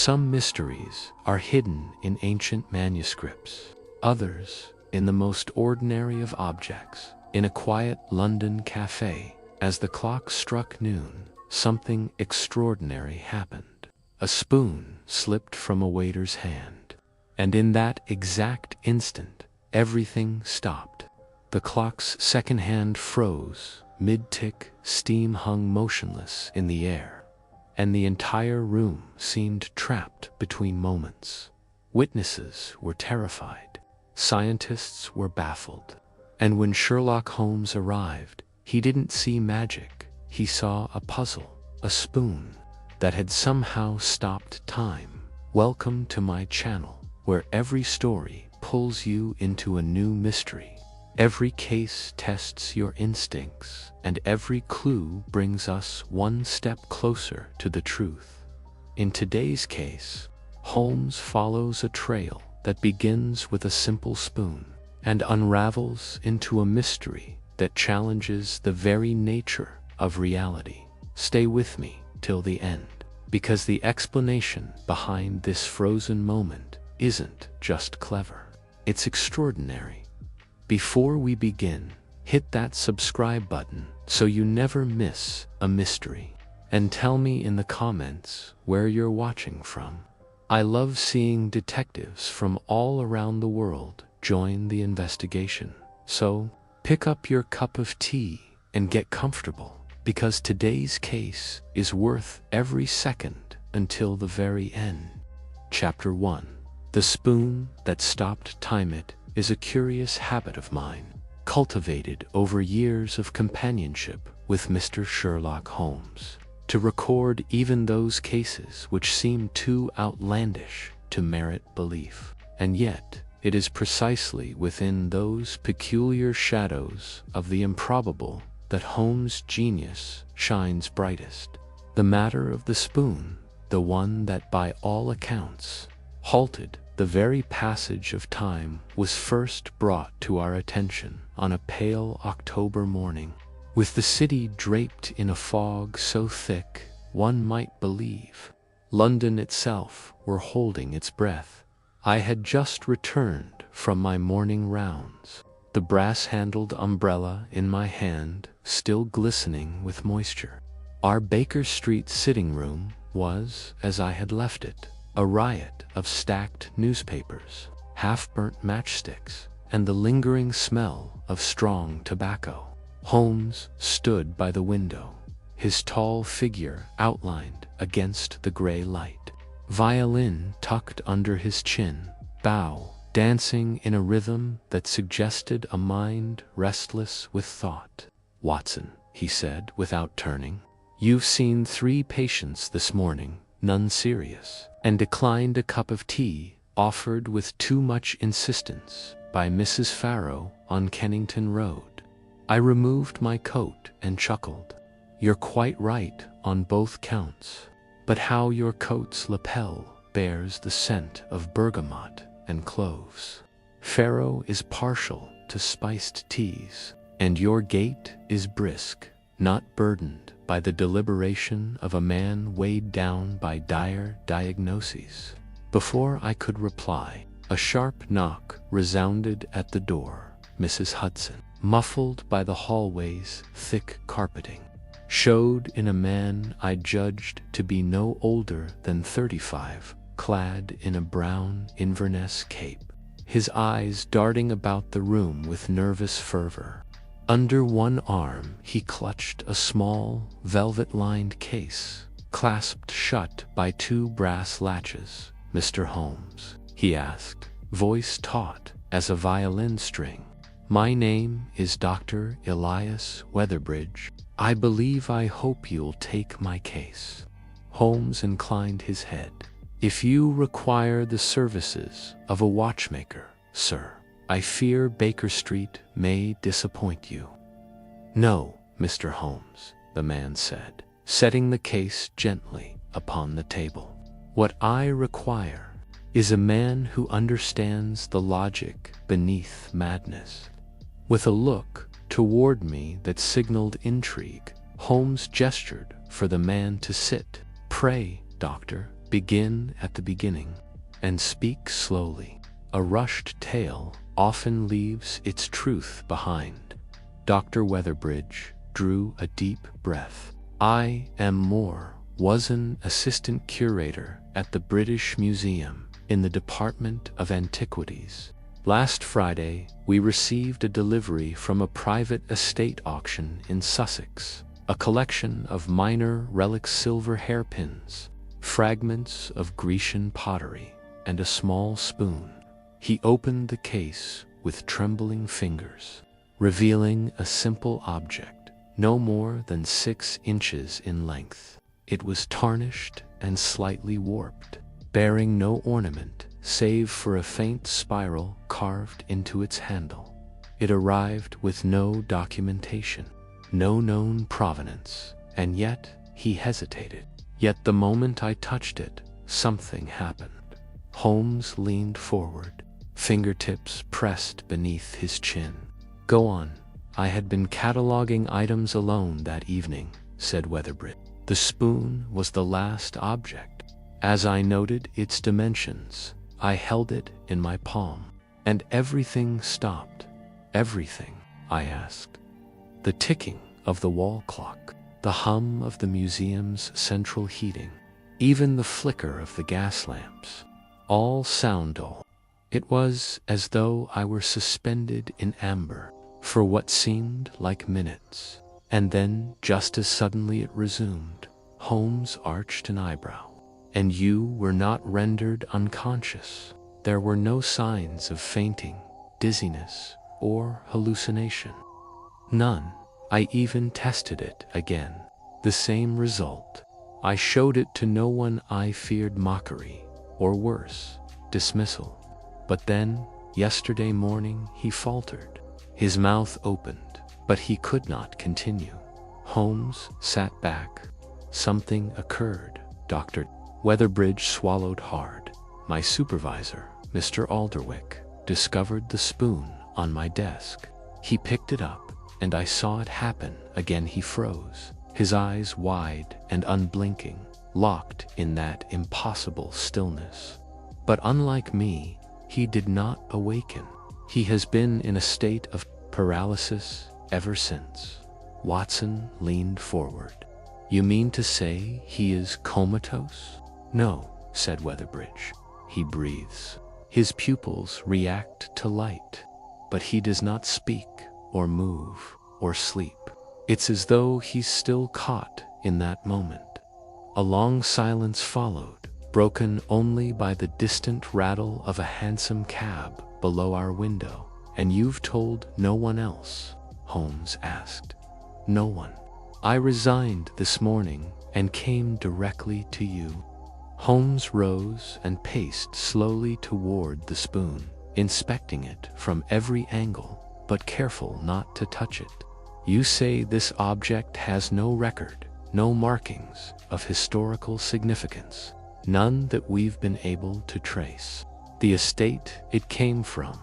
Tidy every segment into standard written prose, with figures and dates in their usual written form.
Some mysteries are hidden in ancient manuscripts, others in the most ordinary of objects. In a quiet London cafe, as the clock struck noon, something extraordinary happened. A spoon slipped from a waiter's hand, and in that exact instant, everything stopped. The clock's second hand froze, mid-tick, steam hung motionless in the air, and the entire room seemed trapped between moments. Witnesses were terrified, scientists were baffled, and when Sherlock Holmes arrived, he didn't see magic, he saw a puzzle, a spoon that had somehow stopped time. Welcome to my channel, where every story pulls you into a new mystery. Every case tests your instincts, and every clue brings us one step closer to the truth. In today's case, Holmes follows a trail that begins with a simple spoon and unravels into a mystery that challenges the very nature of reality. Stay with me till the end, because the explanation behind this frozen moment isn't just clever, it's extraordinary. Before we begin, hit that subscribe button so you never miss a mystery. And tell me in the comments where you're watching from. I love seeing detectives from all around the world join the investigation. So, pick up your cup of tea and get comfortable, because today's case is worth every second until the very end. Chapter 1. The spoon that stopped time. It is a curious habit of mine, cultivated over years of companionship with Mr. Sherlock Holmes, to record even those cases which seem too outlandish to merit belief. And yet, it is precisely within those peculiar shadows of the improbable that Holmes' genius shines brightest. The matter of the spoon, the one that by all accounts halted the very passage of time, was first brought to our attention on a pale October morning, with the city draped in a fog so thick one might believe London itself were holding its breath. I had just returned from my morning rounds, the brass-handled umbrella in my hand still glistening with moisture. Our Baker Street sitting room was, as I had left it, a riot of stacked newspapers, half-burnt matchsticks, and the lingering smell of strong tobacco. Holmes stood by the window, his tall figure outlined against the gray light, violin tucked under his chin, bow dancing in a rhythm that suggested a mind restless with thought. "Watson," he said without turning, "you've seen 3 patients this morning, none serious, and declined a cup of tea offered with too much insistence by Mrs. Farrow on Kennington Road." I removed my coat and chuckled. "You're quite right on both counts. But how your coat's lapel bears the scent of bergamot and cloves. Farrow is partial to spiced teas, and your gait is brisk, not burdened by the deliberation of a man weighed down by dire diagnoses." Before I could reply, a sharp knock resounded at the door. Mrs. Hudson, muffled by the hallway's thick carpeting, showed in a man I judged to be no older than 35, clad in a brown Inverness cape, his eyes darting about the room with nervous fervor. Under one arm he clutched a small, velvet-lined case, clasped shut by 2 brass latches. "Mr. Holmes?" he asked, voice taut as a violin string. "My name is Dr. Elias Weatherbridge. I hope you'll take my case." Holmes inclined his head. "If you require the services of a watchmaker, sir, I fear Baker Street may disappoint you." "No, Mr. Holmes," the man said, setting the case gently upon the table. "What I require is a man who understands the logic beneath madness." With a look toward me that signaled intrigue, Holmes gestured for the man to sit. "Pray, doctor, Begin at the beginning and speak slowly. A rushed tale often leaves its truth behind. Dr. Weatherbridge drew a deep breath. I am Moore, was an assistant curator at the British Museum in the Department of Antiquities. Last Friday, we received a delivery from a private estate auction in Sussex, a collection of minor relic silver hairpins, fragments of Grecian pottery, and a small spoon. He opened the case with trembling fingers, revealing a simple object, no more than 6 inches in length. It was tarnished and slightly warped, bearing no ornament save for a faint spiral carved into its handle. It arrived with no documentation, no known provenance, and yet he hesitated. Yet the moment I touched it, something happened. Holmes leaned forward, fingertips pressed beneath his chin. Go on. I had been cataloging items alone that evening, said Weatherbridge. The spoon was the last object. As I noted its dimensions, I held it in my palm. And everything stopped. Everything, I asked. The ticking of the wall clock, the hum of the museum's central heating, even the flicker of the gas lamps, all sound dull. It was as though I were suspended in amber for what seemed like minutes. And then, just as suddenly it resumed. Holmes arched an eyebrow. And you were not rendered unconscious. There were no signs of fainting, dizziness, or hallucination. None. I even tested it again. The same result. I showed it to no one. I feared mockery, or worse, dismissal. But then, yesterday morning, he faltered. His mouth opened, but he could not continue. Holmes sat back. Something occurred, Dr. Weatherbridge swallowed hard. My supervisor, Mr. Alderwick, discovered the spoon on my desk. He picked it up, and I saw it happen. Again he froze, his eyes wide and unblinking, locked in that impossible stillness. But unlike me, he did not awaken. He has been in a state of paralysis ever since. Watson leaned forward. You mean to say he is comatose? No, said Weatherbridge. He breathes. His pupils react to light, but he does not speak or move or sleep. It's as though he's still caught in that moment. A long silence followed, broken only by the distant rattle of a hansom cab below our window. And you've told no one else? Holmes asked. No one. I resigned this morning and came directly to you. Holmes rose and paced slowly toward the spoon, inspecting it from every angle, but careful not to touch it. You say this object has no record, no markings of historical significance, none that we've been able to trace. The estate it came from,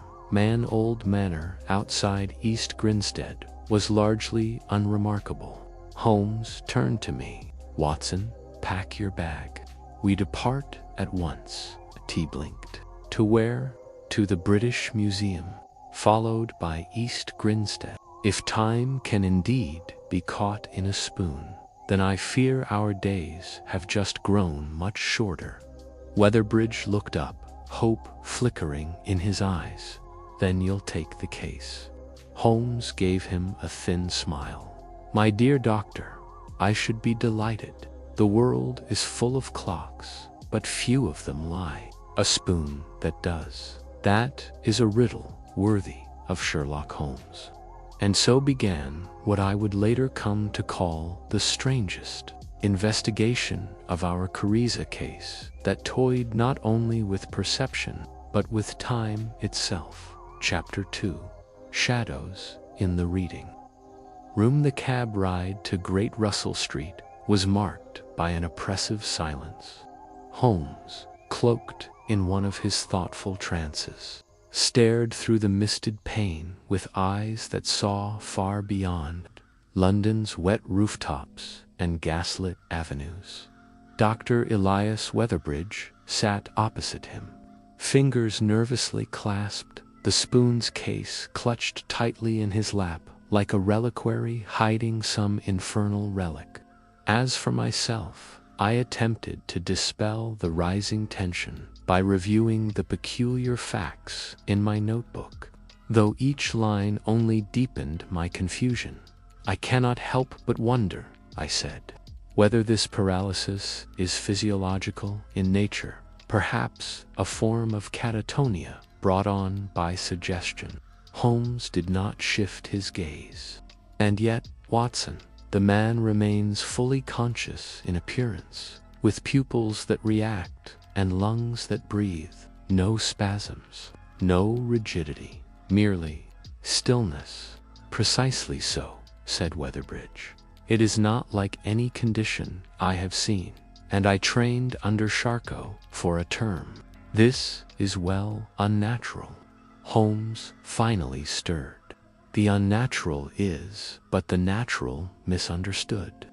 Old Manor outside East Grinstead, was largely unremarkable. Holmes turned to me. Watson, pack your bag. We depart at once. He blinked. To where? To the British Museum, followed by East Grinstead. If time can indeed be caught in a spoon, then I fear our days have just grown much shorter. Weatherbridge looked up, hope flickering in his eyes. Then you'll take the case. Holmes gave him a thin smile. My dear doctor, I should be delighted. The world is full of clocks, but few of them lie. A spoon that does. That is a riddle worthy of Sherlock Holmes. And so began what I would later come to call the strangest investigation of our Cariza case that toyed not only with perception, but with time itself. Chapter 2. Shadows in the Reading Room. The cab ride to Great Russell Street was marked by an oppressive silence. Holmes, cloaked in one of his thoughtful trances, stared through the misted pane with eyes that saw far beyond London's wet rooftops and gaslit avenues. Dr. Elias Weatherbridge sat opposite him. Fingers nervously clasped, the spoon's case clutched tightly in his lap, like a reliquary hiding some infernal relic. As for myself, I attempted to dispel the rising tension by reviewing the peculiar facts in my notebook, though each line only deepened my confusion. "I cannot help but wonder," I said, "whether this paralysis is physiological in nature, perhaps a form of catatonia brought on by suggestion." Holmes did not shift his gaze. "And yet, Watson, the man remains fully conscious in appearance, with pupils that react and lungs that breathe. No spasms, no rigidity, merely stillness." "Precisely so," said Weatherbridge. "It is not like any condition I have seen, and I trained under Charcot for a term. This is unnatural." Holmes finally stirred. "The unnatural is but the natural misunderstood.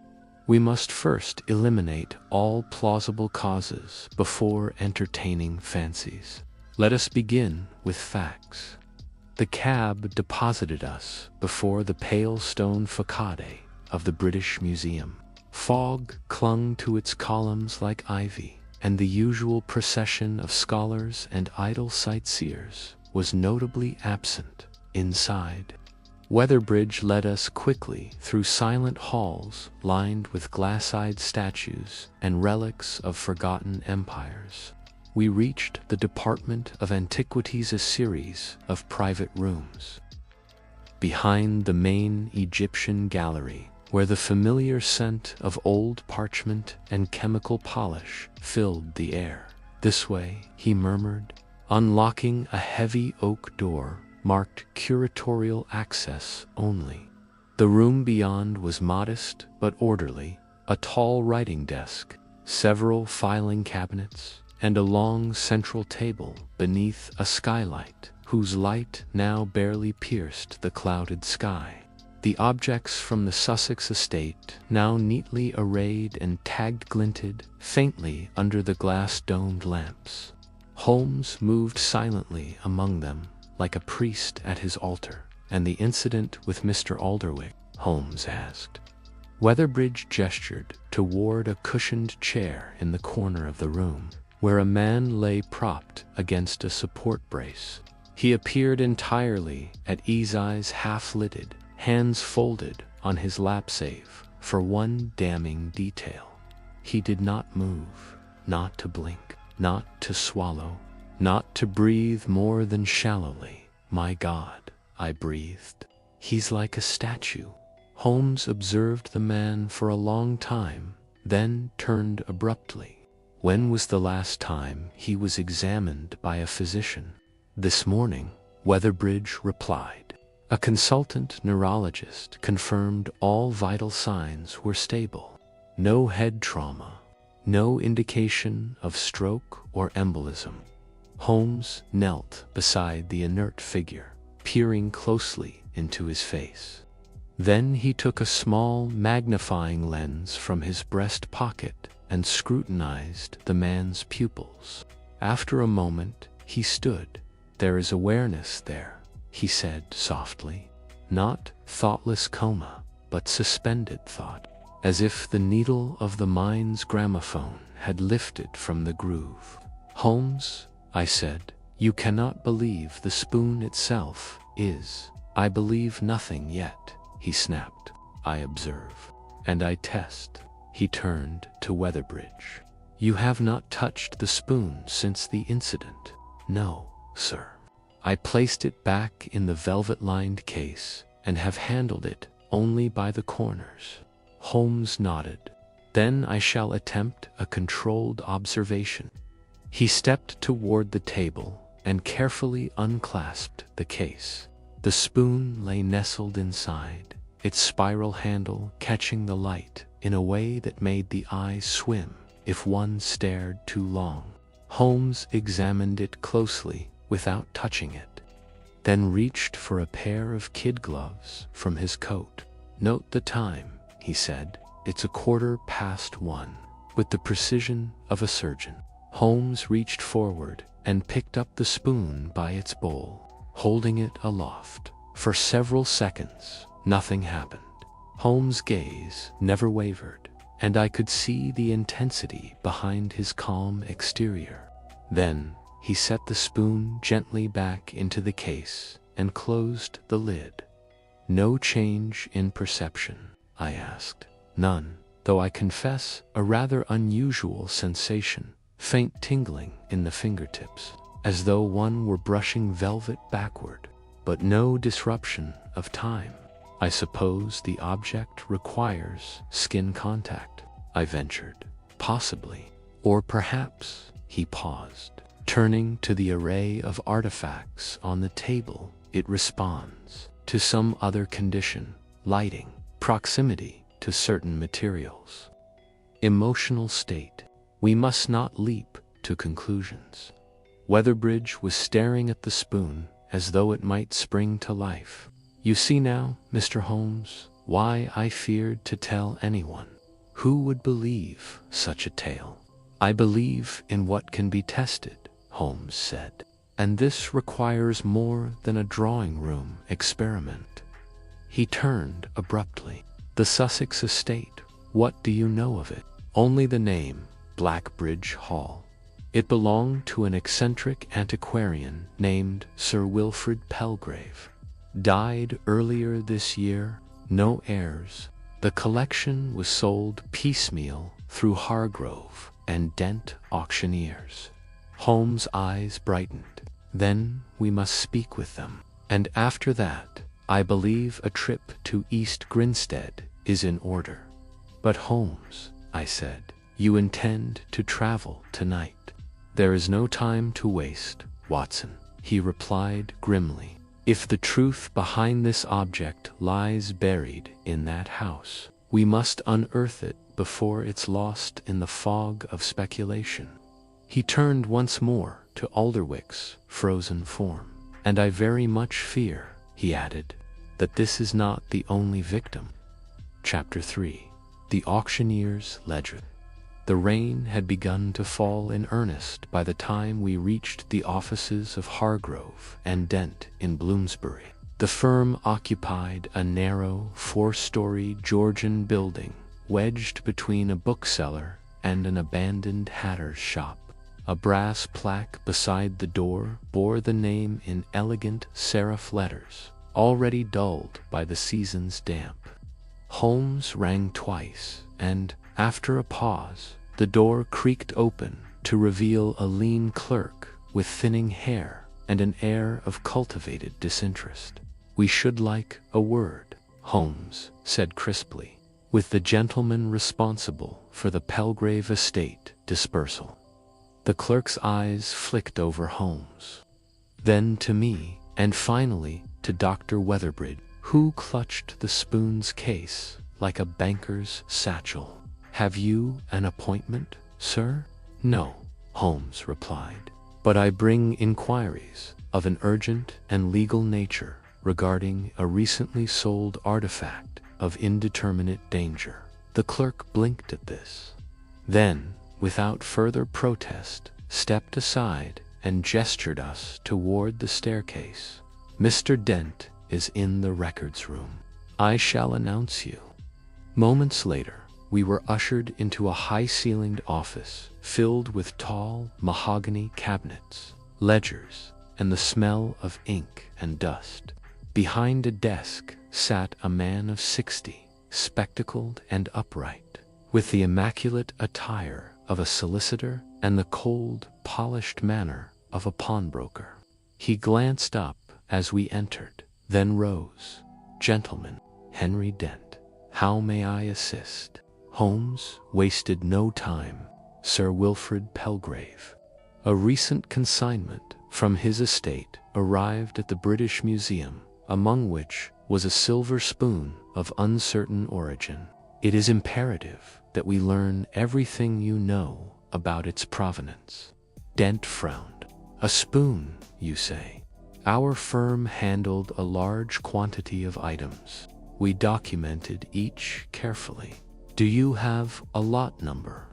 We must first eliminate all plausible causes before entertaining fancies. Let us begin with facts. The cab deposited us before the pale stone facade of the British Museum. Fog clung to its columns like ivy, and the usual procession of scholars and idle sightseers was notably absent inside. Weatherbridge led us quickly through silent halls lined with glass-eyed statues and relics of forgotten empires. We reached the Department of Antiquities, a series of private rooms. Behind the main Egyptian gallery, where the familiar scent of old parchment and chemical polish filled the air. "This way," he murmured, unlocking a heavy oak door marked curatorial access only. The room beyond was modest but orderly, a tall writing desk, several filing cabinets, and a long central table beneath a skylight whose light now barely pierced the clouded sky. The objects from the Sussex estate, now neatly arrayed and tagged, glinted faintly under the glass-domed lamps. Holmes moved silently among them, like a priest at his altar. "And the incident with Mr. Alderwick?" Holmes asked. Weatherbridge gestured toward a cushioned chair in the corner of the room, where a man lay propped against a support brace. He appeared entirely at ease, eyes half-lidded, hands folded on his lap, save for one damning detail. He did not move, not to blink, not to swallow, not to breathe more than shallowly. "My God," I breathed. "He's like a statue." Holmes observed the man for a long time, then turned abruptly. "When was the last time he was examined by a physician?" "This morning," Weatherbridge replied. "A consultant neurologist confirmed all vital signs were stable. No head trauma, no indication of stroke or embolism." Holmes knelt beside the inert figure, peering closely into his face. Then he took a small magnifying lens from his breast pocket and scrutinized the man's pupils. After a moment, he stood. "There is awareness there," he said softly. "Not thoughtless coma, but suspended thought, as if the needle of the mind's gramophone had lifted from the groove." "Holmes," I said, "you cannot believe the spoon itself is." "I believe nothing yet," he snapped. "I observe, and I test." He turned to Weatherbridge. "You have not touched the spoon since the incident?" "No, sir. I placed it back in the velvet-lined case and have handled it only by the corners." Holmes nodded. "Then I shall attempt a controlled observation." He stepped toward the table and carefully unclasped the case. The spoon lay nestled inside, its spiral handle catching the light in a way that made the eyes swim if one stared too long. Holmes examined it closely without touching it, then reached for a pair of kid gloves from his coat. "Note the time," he said. "It's 1:15." with the precision of a surgeon. Holmes reached forward and picked up the spoon by its bowl, holding it aloft. For several seconds, nothing happened. Holmes' gaze never wavered, and I could see the intensity behind his calm exterior. Then, he set the spoon gently back into the case and closed the lid. "No change in perception?" I asked. "None, though I confess a rather unusual sensation, faint tingling in the fingertips, as though one were brushing velvet backward, but no disruption of time. I suppose the object requires skin contact," I ventured. "Possibly. Or perhaps," he paused, turning to the array of artifacts on the table, "it responds to some other condition, lighting, proximity to certain materials. Emotional state. We must not leap to conclusions." Weatherbridge was staring at the spoon as though it might spring to life. "You see now, Mr. Holmes, why I feared to tell anyone. Who would believe such a tale?" "I believe in what can be tested," Holmes said. "And this requires more than a drawing-room experiment." He turned abruptly. "The Sussex estate, what do you know of it?" "Only the name, Blackbridge Hall. It belonged to an eccentric antiquarian named Sir Wilfrid Pelgrave. Died earlier this year, no heirs. The collection was sold piecemeal through Hargrove and Dent auctioneers." Holmes' eyes brightened. "Then we must speak with them. And after that, I believe a trip to East Grinstead is in order." "But Holmes," I said, "you intend to travel tonight." "There is no time to waste, Watson," he replied grimly. "If the truth behind this object lies buried in that house, we must unearth it before it's lost in the fog of speculation." He turned once more to Alderwick's frozen form. "And I very much fear," he added, "that this is not the only victim." Chapter 3. The Auctioneer's Ledger. The rain had begun to fall in earnest by the time we reached the offices of Hargrove and Dent in Bloomsbury. The firm occupied a narrow, four-story Georgian building wedged between a bookseller and an abandoned hatter's shop. A brass plaque beside the door bore the name in elegant serif letters, already dulled by the season's damp. Holmes rang twice, and, after a pause, the door creaked open to reveal a lean clerk with thinning hair and an air of cultivated disinterest. "We should like a word," Holmes said crisply, "with the gentleman responsible for the Pelgrave estate dispersal." The clerk's eyes flicked over Holmes, then to me, and finally to Dr. Weatherbridge, who clutched the spoon's case like a banker's satchel. "Have you an appointment, sir?" "No," Holmes replied, "but I bring inquiries of an urgent and legal nature regarding a recently sold artifact of indeterminate danger." The clerk blinked at this, then, without further protest, stepped aside and gestured us toward the staircase. "Mr. Dent is in the records room. I shall announce you." Moments later, we were ushered into a high-ceilinged office filled with tall mahogany cabinets, ledgers, and the smell of ink and dust. Behind a desk sat a man of 60, spectacled and upright, with the immaculate attire of a solicitor and the cold, polished manner of a pawnbroker. He glanced up as we entered, then rose. "Gentlemen, Henry Dent. How may I assist?" Holmes wasted no time. "Sir Wilfrid Pelgrave. A recent consignment from his estate arrived at the British Museum, among which was a silver spoon of uncertain origin. It is imperative that we learn everything you know about its provenance." Dent frowned. "A spoon, you say? Our firm handled a large quantity of items. We documented each carefully. Do you have a lot number?"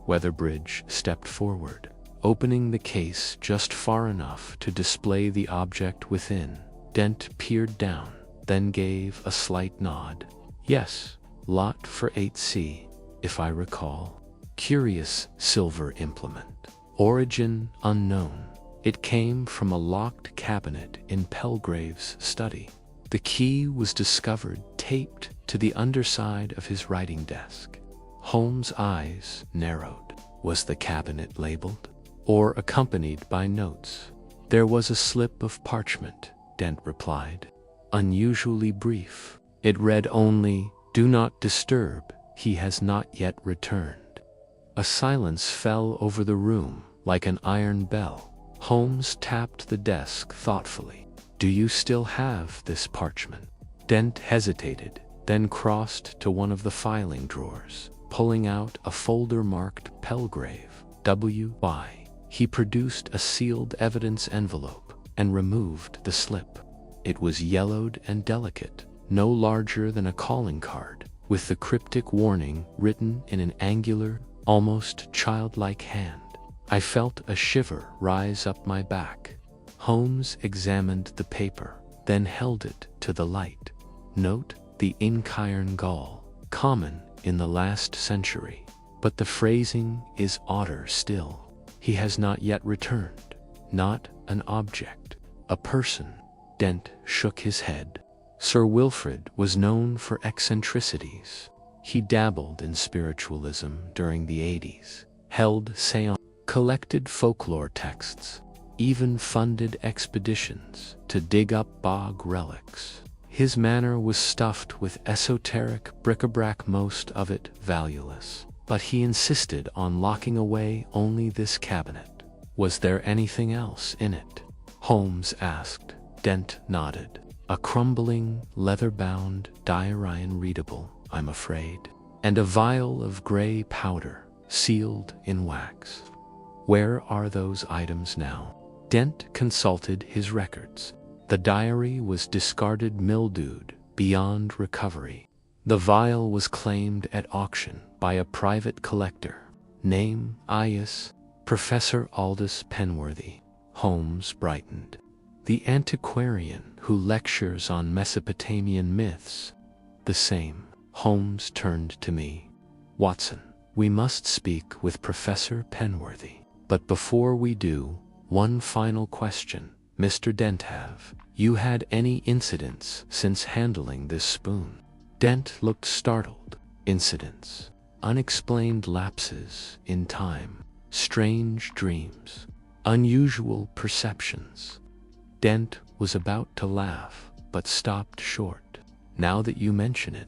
Weatherbridge stepped forward, opening the case just far enough to display the object within. Dent peered down, then gave a slight nod. Yes, lot for 8C, if I recall. Curious silver implement. Origin unknown. It came from a locked cabinet in Pelgrave's study. The key was discovered taped to the underside of his writing desk. Holmes' eyes narrowed. Was the cabinet labeled? Or accompanied by notes? There was a slip of parchment, Dent replied. Unusually brief. It read only, "Do not disturb, he has not yet returned." A silence fell over the room like an iron bell. Holmes tapped the desk thoughtfully. "Do you still have this parchment?" Dent hesitated, then crossed to one of the filing drawers, pulling out a folder marked Pelgrave, W.Y. He produced a sealed evidence envelope and removed the slip. It was yellowed and delicate, no larger than a calling card, with the cryptic warning written in an angular, almost childlike hand. I felt a shiver rise up my back. Holmes examined the paper, then held it to the light. Note, the Inchiron Gaul, common in the last century, but the phrasing is odder still. He has not yet returned. Not an object, a person. Dent shook his head. Sir Wilfrid was known for eccentricities. He dabbled in spiritualism during the 80s, held séances, collected folklore texts, even funded expeditions to dig up bog relics. His manor was stuffed with esoteric bric-a-brac, most of it valueless, but he insisted on locking away only this cabinet. Was there anything else in it? Holmes asked. Dent nodded. A crumbling, leather-bound diary, unreadable, I'm afraid, and a vial of gray powder, sealed in wax. Where are those items now? Dent consulted his records. The diary was discarded, mildewed, beyond recovery. The vial was claimed at auction by a private collector. Name, alias, Professor Aldous Penworthy. Holmes brightened. The antiquarian who lectures on Mesopotamian myths. The same. Holmes turned to me. Watson, we must speak with Professor Penworthy. But before we do, one final question. Mr. Dent, have you had any incidents since handling this spoon? Dent looked startled. Incidents. Unexplained lapses in time. Strange dreams. Unusual perceptions. Dent was about to laugh, but stopped short. Now that you mention it,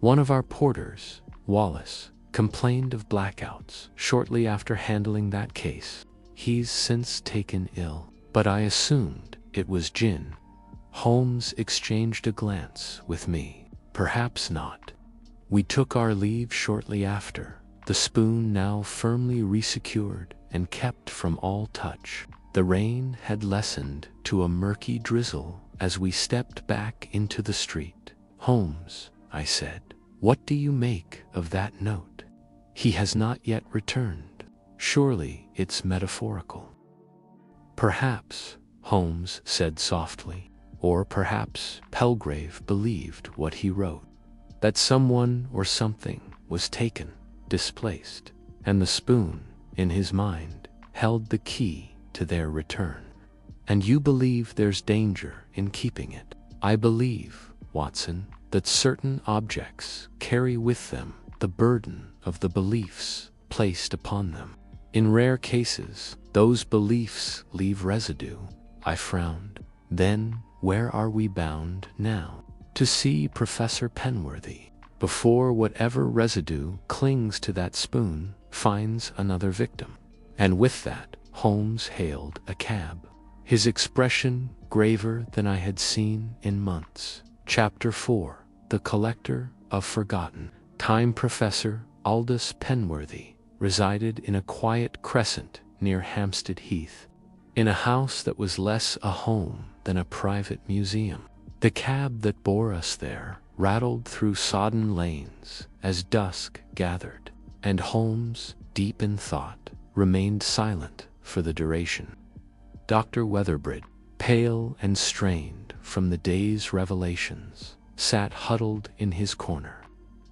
one of our porters, Wallace, complained of blackouts shortly after handling that case. He's since taken ill, but I assumed it was gin. Holmes exchanged a glance with me. Perhaps not. We took our leave shortly after, the spoon now firmly resecured and kept from all touch. The rain had lessened to a murky drizzle as we stepped back into the street. Holmes, I said, what do you make of that note? He has not yet returned. Surely it's metaphorical. Perhaps, Holmes said softly, or perhaps Pelgrave believed what he wrote, that someone or something was taken, displaced, and the spoon, in his mind, held the key to their return. And you believe there's danger in keeping it. I believe, Watson, that certain objects carry with them the burden of the beliefs placed upon them. In rare cases, those beliefs leave residue. I frowned. Then, where are we bound now? To see Professor Penworthy, before whatever residue clings to that spoon finds another victim. And with that, Holmes hailed a cab, his expression graver than I had seen in months. Chapter 4. The Collector of Forgotten Time. Professor Aldous Penworthy resided in a quiet crescent near Hampstead Heath, in a house that was less a home than a private museum. The cab that bore us there rattled through sodden lanes as dusk gathered, and Holmes, deep in thought, remained silent for the duration. Dr. Weatherbridge, pale and strained from the day's revelations, sat huddled in his corner,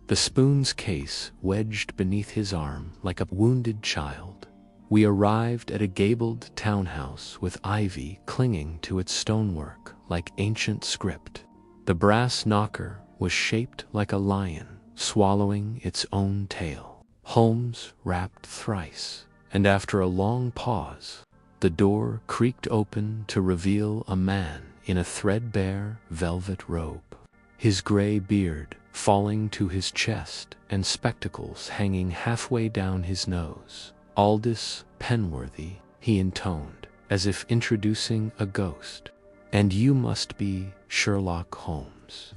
the spoon's case wedged beneath his arm like a wounded child. We arrived at a gabled townhouse with ivy clinging to its stonework like ancient script. The brass knocker was shaped like a lion, swallowing its own tail. Holmes rapped thrice, and after a long pause, the door creaked open to reveal a man in a threadbare velvet robe, his gray beard falling to his chest and spectacles hanging halfway down his nose. "Aldous Penworthy," he intoned, as if introducing a ghost. "And you must be Sherlock Holmes."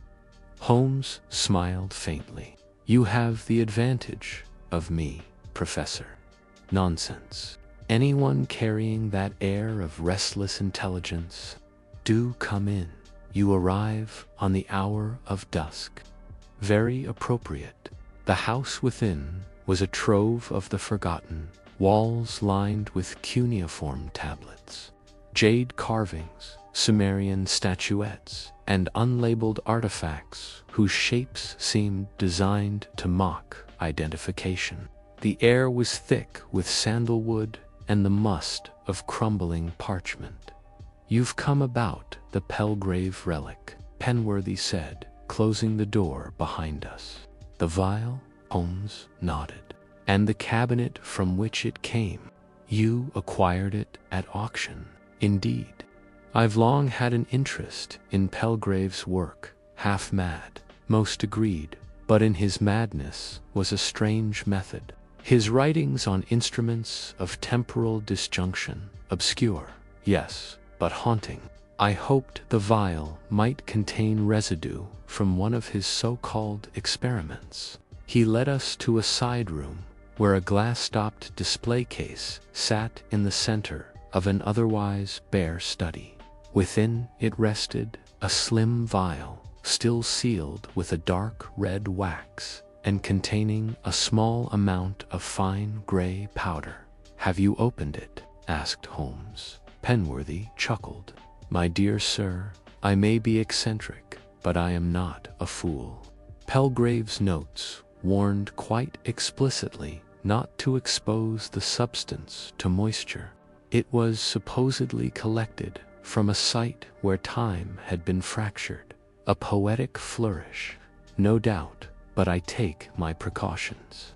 Holmes smiled faintly. "You have the advantage of me, Professor." "Nonsense. Anyone carrying that air of restless intelligence? Do come in. You arrive on the hour of dusk." Very appropriate. The house within was a trove of the forgotten, walls lined with cuneiform tablets, jade carvings, Sumerian statuettes, and unlabeled artifacts whose shapes seemed designed to mock identification. The air was thick with sandalwood and the must of crumbling parchment. "You've come about the Pelgrave relic," Penworthy said, closing the door behind us. "The vial?" Holmes nodded. "And the cabinet from which it came. You acquired it at auction." "Indeed. I've long had an interest in Pelgrave's work." Half mad, most agreed, but in his madness was a strange method. His writings on instruments of temporal disjunction, obscure, yes, but haunting. I hoped the vial might contain residue from one of his so-called experiments. He led us to a side room where a glass-topped display case sat in the center of an otherwise bare study. Within it rested a slim vial, still sealed with a dark red wax and containing a small amount of fine gray powder. "Have you opened it?" asked Holmes. Penworthy chuckled. "My dear sir, I may be eccentric, but I am not a fool. Pelgrave's notes warned quite explicitly not to expose the substance to moisture. It was supposedly collected from a site where time had been fractured. A poetic flourish, no doubt, but I take my precautions."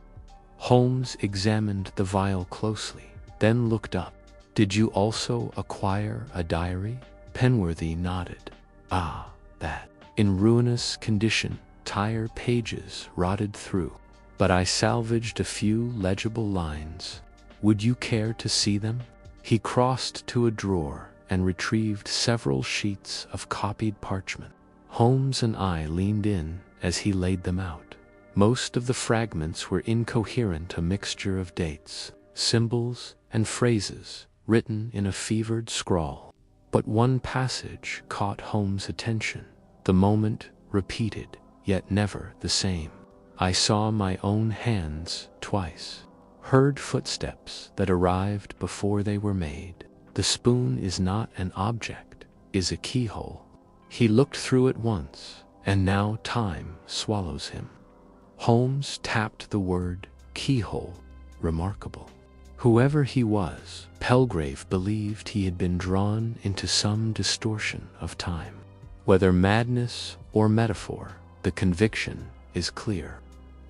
Holmes examined the vial closely, then looked up. "Did you also acquire a diary?" Penworthy nodded. "Ah, that. In ruinous condition, tired pages rotted through. But I salvaged a few legible lines. Would you care to see them?" He crossed to a drawer and retrieved several sheets of copied parchment. Holmes and I leaned in as he laid them out. Most of the fragments were incoherent, a mixture of dates, symbols, and phrases written in a fevered scrawl. But one passage caught Holmes' attention. The moment repeated, yet never the same. "I saw my own hands twice, heard footsteps that arrived before they were made. The spoon is not an object, is a keyhole." He looked through it once, and now time swallows him. Holmes tapped the word keyhole. Remarkable. Whoever he was, Pelgrave believed he had been drawn into some distortion of time. Whether madness or metaphor, the conviction is clear.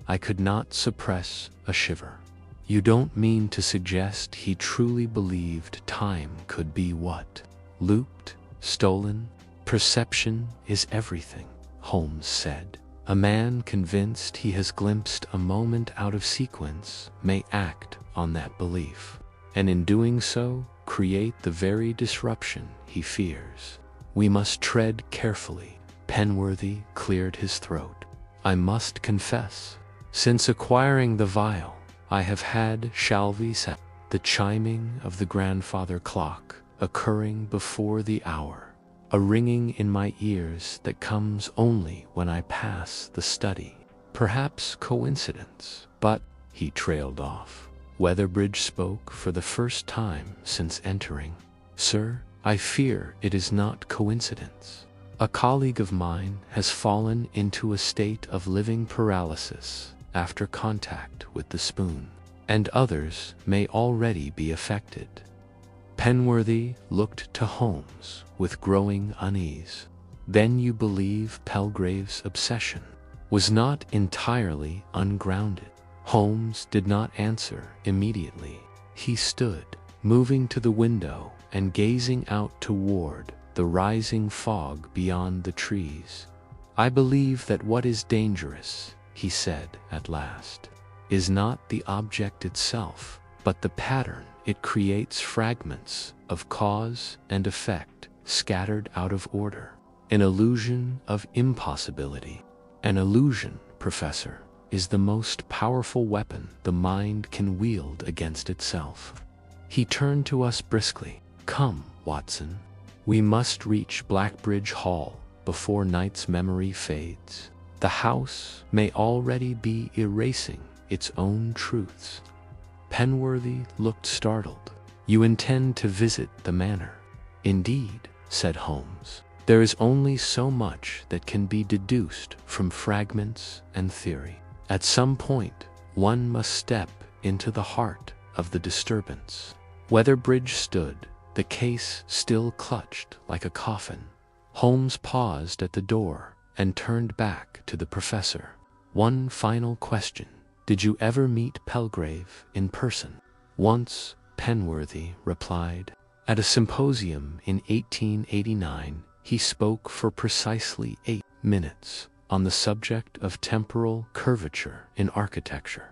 I could not suppress a shiver. "You don't mean to suggest he truly believed time could be what? Looped? Stolen? Perception is everything," Holmes said. "A man convinced he has glimpsed a moment out of sequence may act on that belief, and in doing so, create the very disruption he fears. We must tread carefully." Penworthy cleared his throat. "I must confess, since acquiring the vial, I have had, shall we say, the chiming of the grandfather clock occurring before the hour, a ringing in my ears that comes only when I pass the study. Perhaps coincidence, but—" he trailed off. Weatherbridge spoke for the first time since entering. "Sir, I fear it is not coincidence. A colleague of mine has fallen into a state of living paralysis after contact with the spoon, and others may already be affected." Penworthy looked to Holmes with growing unease. "Then you believe Palgrave's obsession was not entirely ungrounded?" Holmes did not answer immediately. He stood, moving to the window and gazing out toward the rising fog beyond the trees. "I believe that what is dangerous," he said at last, "is not the object itself, but the pattern it creates, fragments of cause and effect scattered out of order. An illusion of impossibility. An illusion, Professor, is the most powerful weapon the mind can wield against itself." He turned to us briskly. "Come, Watson. We must reach Blackbridge Hall before night's memory fades. The house may already be erasing its own truths." Penworthy looked startled. "You intend to visit the manor?" "Indeed," said Holmes. "There is only so much that can be deduced from fragments and theory. At some point, one must step into the heart of the disturbance." Weatherbridge stood, the case still clutched like a coffin. Holmes paused at the door and turned back to the professor. "One final question. Did you ever meet Palgrave in person?" "Once," Penworthy replied. "At a symposium in 1889, he spoke for precisely 8 minutes on the subject of temporal curvature in architecture.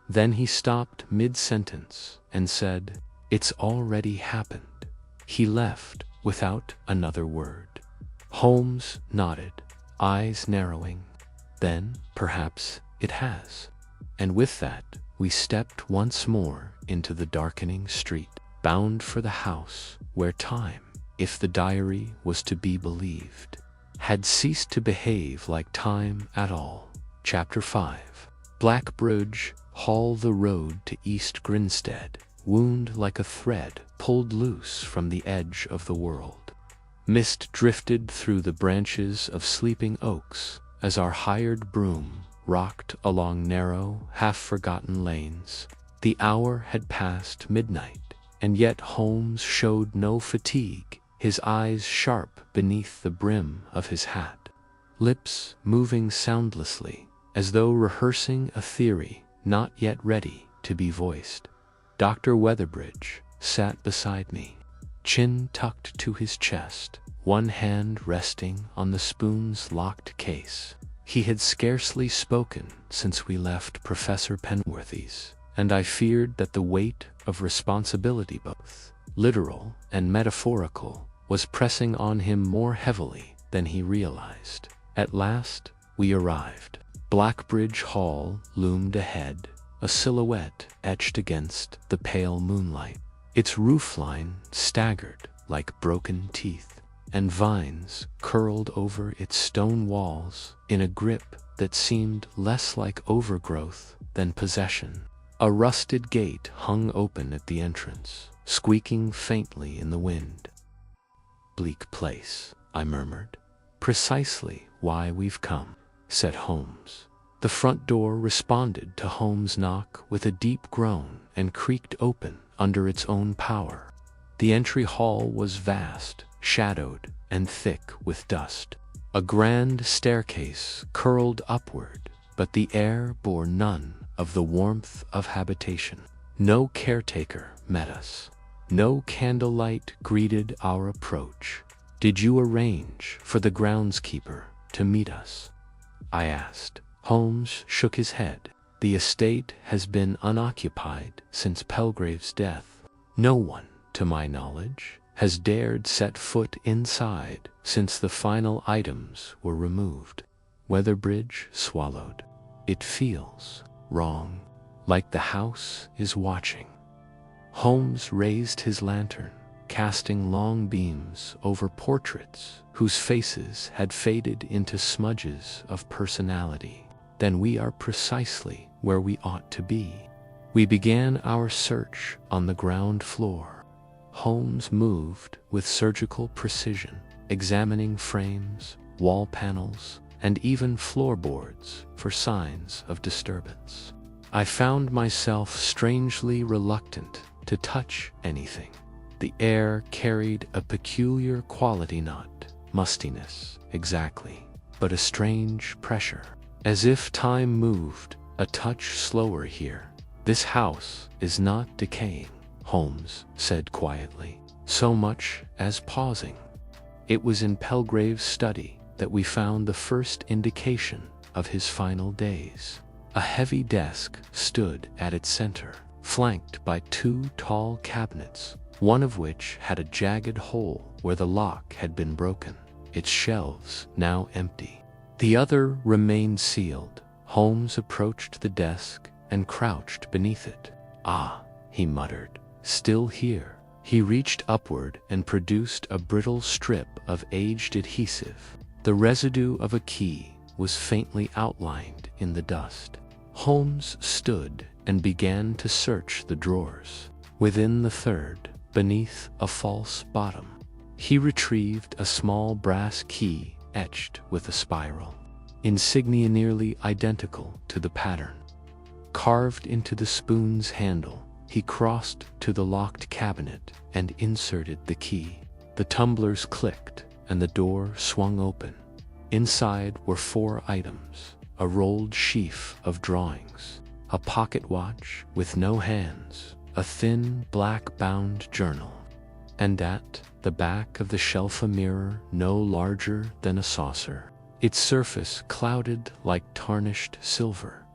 Then he stopped mid-sentence and said, 'It's already happened.' He left without another word." Holmes nodded, eyes narrowing. "Then, perhaps, it has." And with that, we stepped once more into the darkening street, bound for the house where time, if the diary was to be believed, had ceased to behave like time at all. Chapter 5. Blackbridge Hall. The road to East Grinstead wound like a thread pulled loose from the edge of the world. Mist drifted through the branches of sleeping oaks as our hired brougham rocked along narrow, half-forgotten lanes. The hour had passed midnight, and yet Holmes showed no fatigue, his eyes sharp beneath the brim of his hat, lips moving soundlessly, as though rehearsing a theory not yet ready to be voiced. Dr. Weatherbridge sat beside me, chin tucked to his chest, one hand resting on the spoon's locked case. He had scarcely spoken since we left Professor Penworthy's, and I feared that the weight of responsibility, both literal and metaphorical, was pressing on him more heavily than he realized. At last, we arrived. Blackbridge Hall loomed ahead, a silhouette etched against the pale moonlight. Its roofline staggered like broken teeth, and vines curled over its stone walls in a grip that seemed less like overgrowth than possession. A rusted gate hung open at the entrance, squeaking faintly in the wind. "Bleak place," I murmured. "Precisely why we've come," said Holmes. The front door responded to Holmes' knock with a deep groan and creaked open under its own power. The entry hall was vast, shadowed, and thick with dust. A grand staircase curled upward, but the air bore none of the warmth of habitation. No caretaker met us. No candlelight greeted our approach. "Did you arrange for the groundskeeper to meet us?" I asked. Holmes shook his head. "The estate has been unoccupied since Palgrave's death. No one, to my knowledge, has dared set foot inside since the final items were removed." Weatherbridge swallowed. "It feels wrong, like the house is watching." Holmes raised his lantern, casting long beams over portraits whose faces had faded into smudges of personality. "Then we are precisely where we ought to be." We began our search on the ground floor. Holmes moved with surgical precision, examining frames, wall panels, and even floorboards for signs of disturbance. I found myself strangely reluctant to touch anything. The air carried a peculiar quality, not mustiness exactly, but a strange pressure, as if time moved a touch slower here. "This house is not decaying," Holmes said quietly, so much as pausing. It was in Palgrave's study that we found the first indication of his final days. A heavy desk stood at its center, flanked by two tall cabinets, one of which had a jagged hole where the lock had been broken, its shelves now empty. The other remained sealed. Holmes approached the desk and crouched beneath it. "Ah," he muttered, "still here." He reached upward and produced a brittle strip of aged adhesive. The residue of a key was faintly outlined in the dust. Holmes stood and began to search the drawers. Within the third, beneath a false bottom, he retrieved a small brass key etched with a spiral, insignia nearly identical to the pattern. Carved into the spoon's handle, he crossed to the locked cabinet and inserted the key. The tumblers clicked and the door swung open. Inside were 4 items: a rolled sheaf of drawings, a pocket watch with no hands, a thin black-bound journal, and at the back of the shelf a mirror no larger than a saucer, its surface clouded like tarnished silver.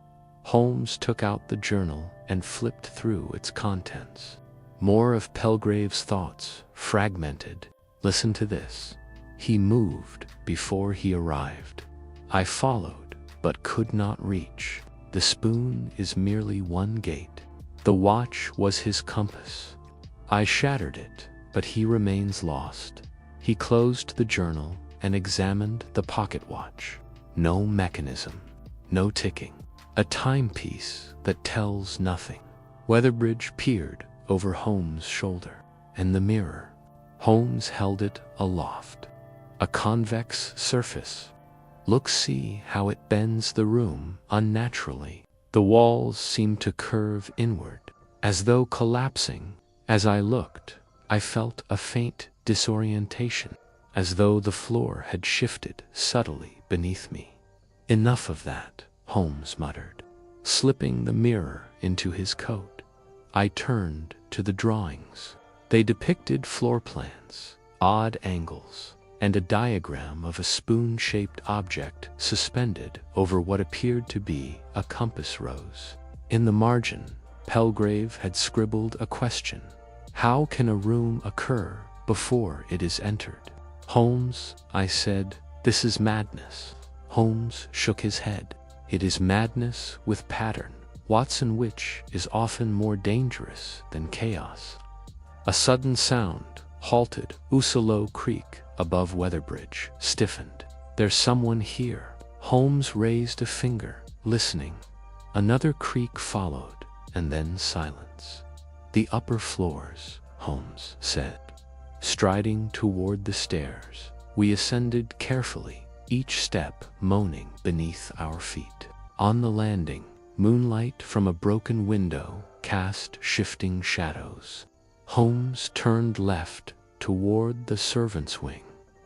Holmes took out the journal and flipped through its contents. More of Palgrave's thoughts, fragmented. "Listen to this." He moved before he arrived. I followed, but could not reach. "The spoon is merely one gate. The watch was his compass. I shattered it, but he remains lost." He closed the journal and examined the pocket watch. No mechanism, no ticking. A timepiece that tells nothing. Weatherbridge peered over Holmes' shoulder. "And the mirror." Holmes held it aloft. "A convex surface. Look, see how it bends the room unnaturally. The walls seem to curve inward, as though collapsing." As I looked, I felt a faint disorientation, as though the floor had shifted subtly beneath me. "Enough of that," Holmes muttered, slipping the mirror into his coat. I turned to the drawings. They depicted floor plans, odd angles, and a diagram of a spoon-shaped object suspended over what appeared to be a compass rose. In the margin, Palgrave had scribbled a question: "How can a room occur before it is entered?" "Holmes," I said, "this is madness." Holmes shook his head. "It is madness with pattern, Watson, which is often more dangerous than chaos." A sudden sound halted. Usalo Creek above Weatherbridge stiffened. "There's someone here." Holmes raised a finger, listening. Another creak followed, and then silence. "The upper floors," Holmes said. Striding toward the stairs, we ascended carefully, each step moaning beneath our feet. On the landing, moonlight from a broken window cast shifting shadows. Holmes turned left toward the servants' wing.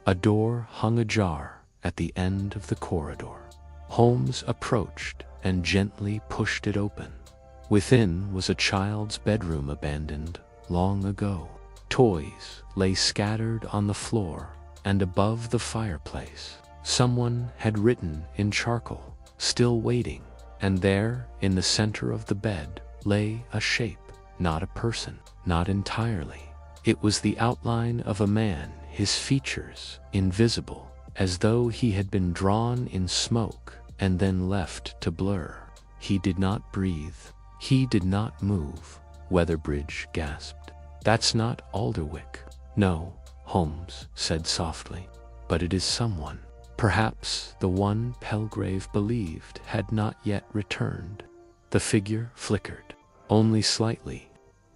A door hung ajar at the end of the corridor. Holmes approached and gently pushed it open. Within was a child's bedroom abandoned long ago. Toys lay scattered on the floor and above the fireplace. Someone had written in charcoal, "Still waiting," and there, in the center of the bed, lay a shape, not a person, not entirely. It was the outline of a man, his features invisible, as though he had been drawn in smoke and then left to blur. He did not breathe. He did not move. Weatherbridge gasped. "That's not Alderwick." "No," Holmes said softly, "but it is someone. Perhaps the one Palgrave believed had not yet returned." The figure flickered. Only slightly.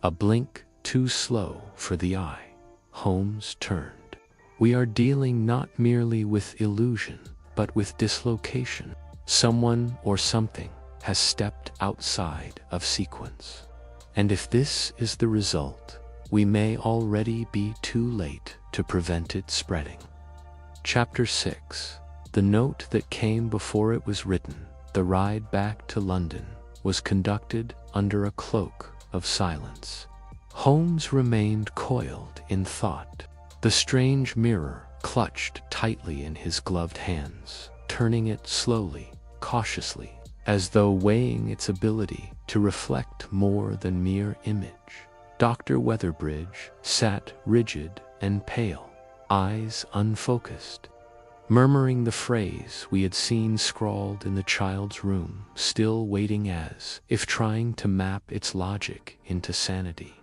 A blink too slow for the eye. Holmes turned. We are dealing not merely with illusion, but with dislocation. Someone or something has stepped outside of sequence. And if this is the result, we may already be too late to prevent it spreading. Chapter 6. The note that came before it was written. The ride back to London was conducted under a cloak of silence. Holmes remained coiled in thought, the strange mirror clutched tightly in his gloved hands, turning it slowly, cautiously, as though weighing its ability to reflect more than mere image. Dr. Weatherbridge sat rigid and pale, eyes unfocused, murmuring the phrase we had seen scrawled in the child's room, still waiting as if trying to map its logic into sanity.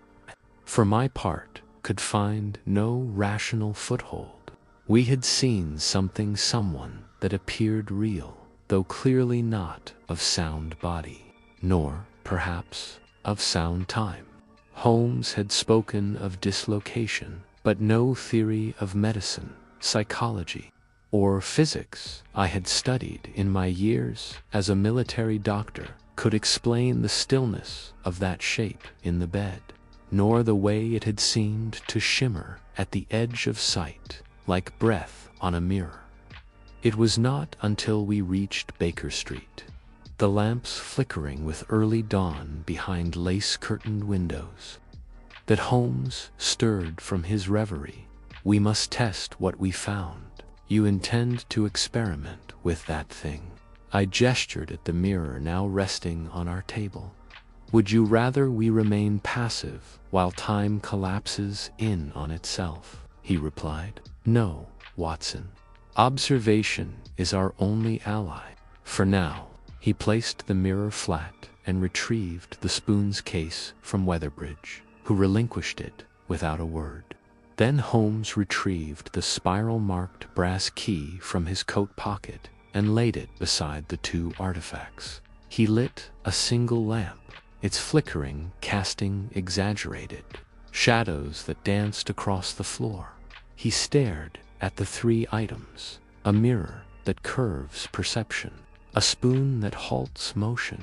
For my part, could find no rational foothold. We had seen something, someone that appeared real, though clearly not of sound body, nor, perhaps, of sound time. Holmes had spoken of dislocation, but no theory of medicine, psychology, or physics I had studied in my years as a military doctor could explain the stillness of that shape in the bed, nor the way it had seemed to shimmer at the edge of sight, like breath on a mirror. It was not until we reached Baker Street, the lamps flickering with early dawn behind lace-curtained windows, that Holmes stirred from his reverie. We must test what we found. You intend to experiment with that thing. I gestured at the mirror now resting on our table. Would you rather we remain passive while time collapses in on itself? He replied. No, Watson. Observation is our only ally. For now. He placed the mirror flat and retrieved the spoon's case from Weatherbridge, who relinquished it without a word. Then Holmes retrieved the spiral-marked brass key from his coat pocket and laid it beside the two artifacts. He lit a single lamp, its flickering casting exaggerated shadows that danced across the floor. He stared at the three items: a mirror that curves perception, a spoon that halts motion,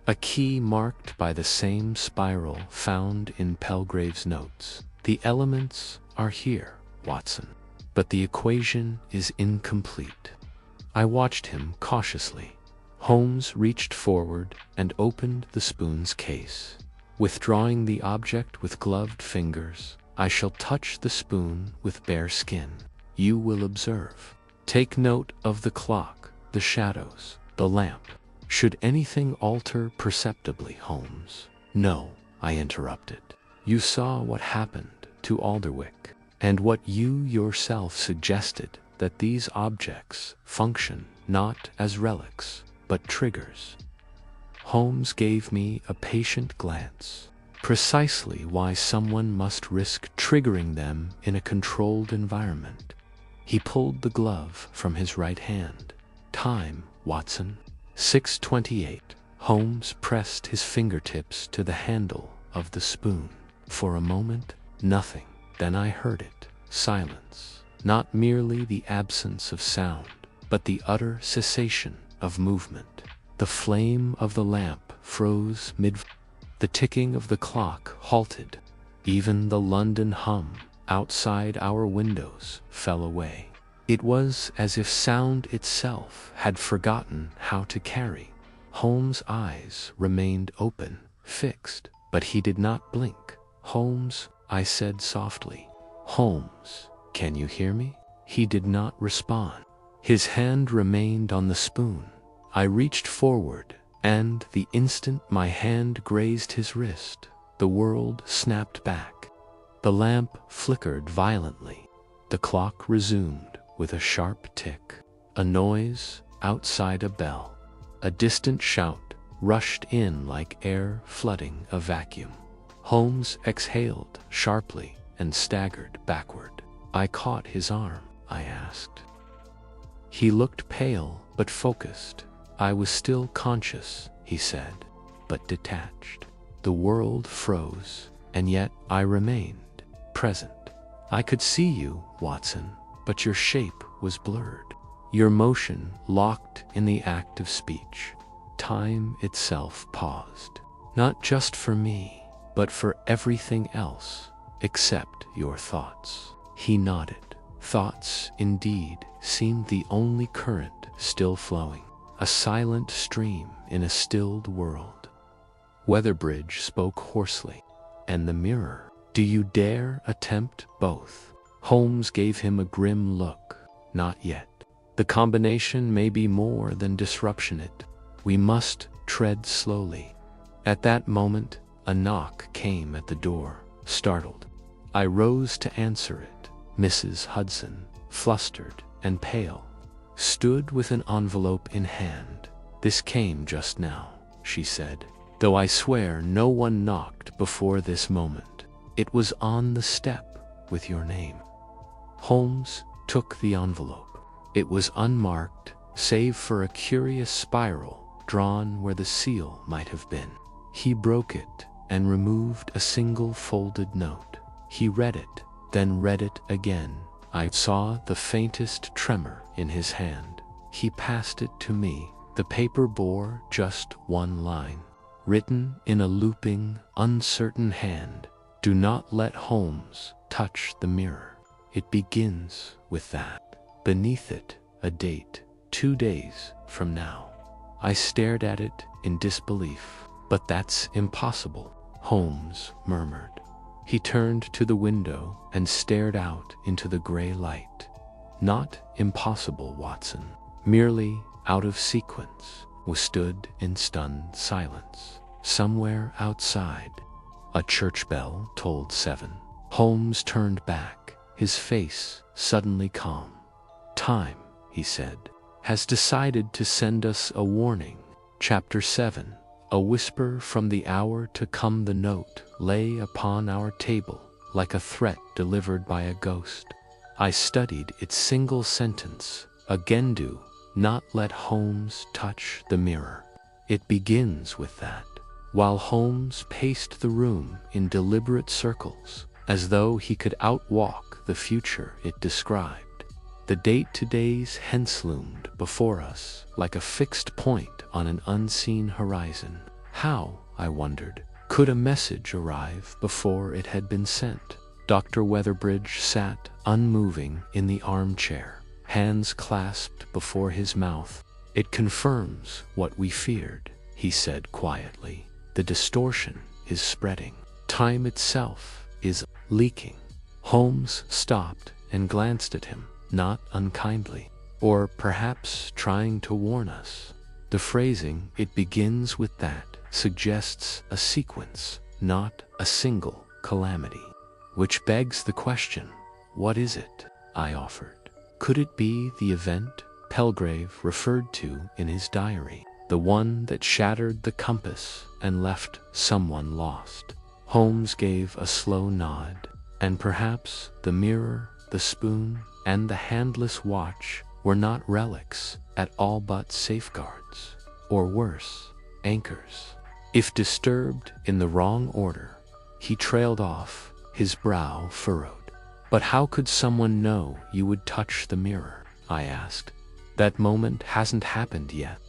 a key marked by the same spiral found in Palgrave's notes. The elements are here, Watson, but the equation is incomplete. I watched him cautiously. Holmes reached forward and opened the spoon's case. Withdrawing the object with gloved fingers, I shall touch the spoon with bare skin. You will observe. Take note of the clock, the shadows, the lamp. Should anything alter perceptibly, Holmes? No, I interrupted. You saw what happened to Alderwick, and what you yourself suggested, that these objects function not as relics, but triggers. Holmes gave me a patient glance. Precisely why someone must risk triggering them in a controlled environment. He pulled the glove from his right hand. Time, Watson. 6:28. Holmes pressed his fingertips to the handle of the spoon. For a moment, nothing. Then I heard it. Silence. Not merely the absence of sound, but the utter cessation of movement. The flame of the lamp froze mid. The ticking of the clock halted. Even the London hum outside our windows fell away. It was as if sound itself had forgotten how to carry. Holmes' eyes remained open, fixed, but he did not blink. Holmes, I said softly. Holmes, can you hear me? He did not respond. His hand remained on the spoon. I reached forward, and the instant my hand grazed his wrist, the world snapped back. The lamp flickered violently. The clock resumed with a sharp tick. A noise outside a bell. A distant shout rushed in like air flooding a vacuum. Holmes exhaled sharply and staggered backward. I caught his arm, I asked. He looked pale but focused. I was still conscious, he said, but detached. The world froze, and yet I remained present. I could see you, Watson, but your shape was blurred. Your motion locked in the act of speech. Time itself paused. Not just for me, but for everything else, except your thoughts. He nodded. Thoughts, indeed, seemed the only current still flowing. A silent stream in a stilled world. Weatherbridge spoke hoarsely. And the mirror. Do you dare attempt both? Holmes gave him a grim look. Not yet. The combination may be more than disruptionate. We must tread slowly. At that moment, a knock came at the door, startled. I rose to answer it. Mrs. Hudson, flustered and pale, stood with an envelope in hand. This came just now, she said, though I swear no one knocked before this moment. It was on the step with your name. Holmes took the envelope. It was unmarked, save for a curious spiral drawn where the seal might have been. He broke it and removed a single folded note. He read it, then read it again. I saw the faintest tremor in his hand. He passed it to me. The paper bore just one line, written in a looping, uncertain hand. Do not let Holmes touch the mirror. It begins with that. Beneath it, a date, 2 days from now. I stared at it in disbelief. But that's impossible, Holmes murmured. He turned to the window and stared out into the gray light. Not impossible, Watson. Merely out of sequence. We stood in stunned silence. Somewhere outside, a church bell tolled 7. Holmes turned back, his face suddenly calm. Time, he said, has decided to send us a warning. Chapter 7. A whisper from the hour to come. The note lay upon our table like a threat delivered by a ghost. I studied its single sentence. Again, do not let Holmes touch the mirror. It begins with that. While Holmes paced the room in deliberate circles, as though he could outwalk the future it described, the date 2 days hence loomed before us like a fixed point on an unseen horizon. How, I wondered, could a message arrive before it had been sent? Dr. Weatherbridge sat unmoving in the armchair, hands clasped before his mouth. It confirms what we feared, he said quietly. The distortion is spreading. Time itself is leaking. Holmes stopped and glanced at him, not unkindly, or perhaps trying to warn us. The phrasing, "it begins with that," suggests a sequence, not a single calamity. Which begs the question, what is it? I offered. Could it be the event Pelgrave referred to in his diary, the one that shattered the compass and left someone lost? Holmes gave a slow nod, and perhaps the mirror, the spoon, and the handless watch were not relics at all but safeguards, or worse, anchors. If disturbed in the wrong order, he trailed off, his brow furrowed. But how could someone know you would touch the mirror? I asked. That moment hasn't happened yet.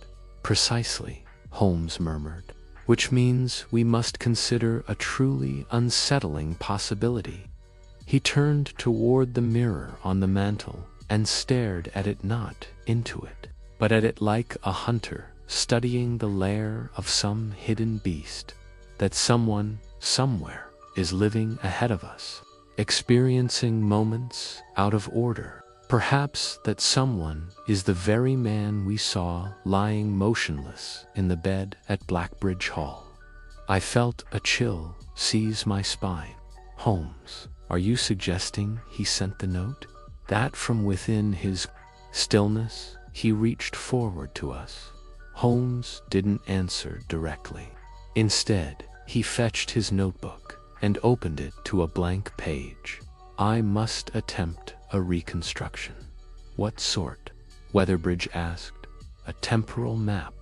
Precisely, Holmes murmured, which means we must consider a truly unsettling possibility. He turned toward the mirror on the mantel and stared at it, not into it, but at it like a hunter studying the lair of some hidden beast. That someone, somewhere, is living ahead of us, experiencing moments out of order. Perhaps that someone is the very man we saw lying motionless in the bed at Blackbridge Hall. I felt a chill seize my spine. Holmes, are you suggesting he sent the note? That from within his stillness, he reached forward to us. Holmes didn't answer directly. Instead, he fetched his notebook and opened it to a blank page. I must attempt a reconstruction. What sort? Weatherbridge asked. A temporal map.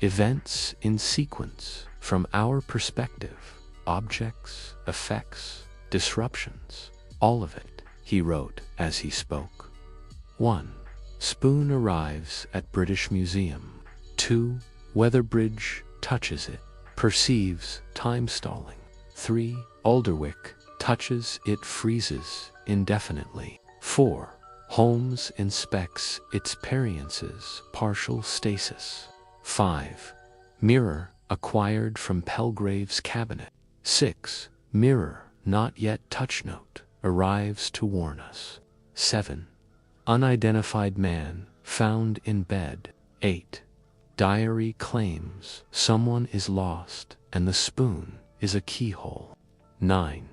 Events in sequence, from our perspective, objects, effects, disruptions, all of it, he wrote as he spoke. 1. Spoon arrives at British Museum. 2. Weatherbridge touches it, perceives time stalling. 3. Alderwick touches it, freezes indefinitely. 4. Holmes inspects its periences, partial stasis. 5. Mirror acquired from Palgrave's cabinet. 6. Mirror not yet touch note arrives to warn us. 7. Unidentified man found in bed. 8. Diary claims someone is lost and the spoon is a keyhole. 9.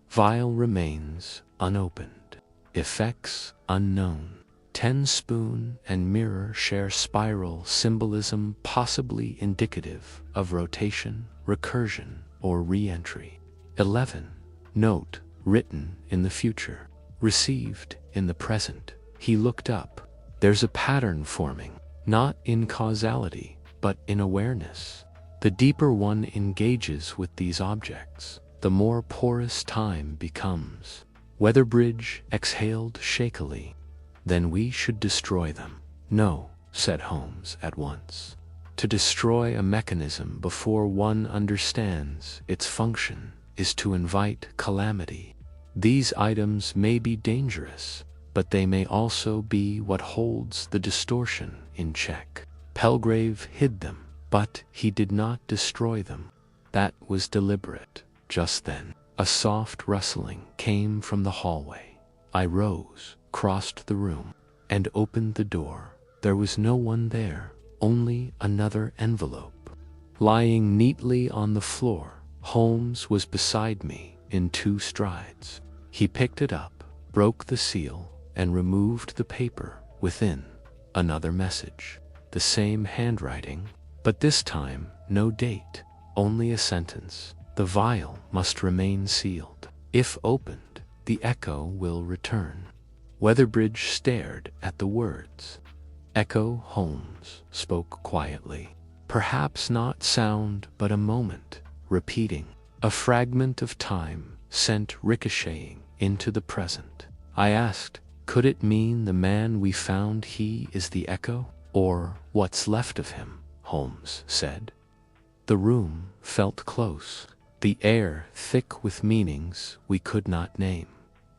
Vial remains unopened. Effects unknown. 10. Spoon and mirror share spiral symbolism, possibly indicative of rotation, recursion, or re-entry. 11. Note written in the future, received in the present. He looked up. There's a pattern forming, not in causality, but in awareness. The deeper one engages with these objects, the more porous time becomes. Weatherbridge exhaled shakily. Then we should destroy them. No, said Holmes at once. To destroy a mechanism before one understands its function is to invite calamity. These items may be dangerous, but they may also be what holds the distortion in check. Palgrave hid them, but he did not destroy them. That was deliberate. Just then, a soft rustling came from the hallway. I rose, crossed the room, and opened the door. There was no one there, only another envelope. Lying neatly on the floor, Holmes was beside me in 2 strides. He picked it up, broke the seal, and removed the paper. Within, another message. The same handwriting, but this time no date, only a sentence. The vial must remain sealed. If opened, the echo will return. Weatherbridge stared at the words. Echo. Holmes spoke quietly. Perhaps not sound, but a moment, repeating. A fragment of time sent ricocheting into the present. I asked, could it mean the man we found? He is the echo? Or what's left of him? Holmes said. The room felt close, the air thick with meanings we could not name.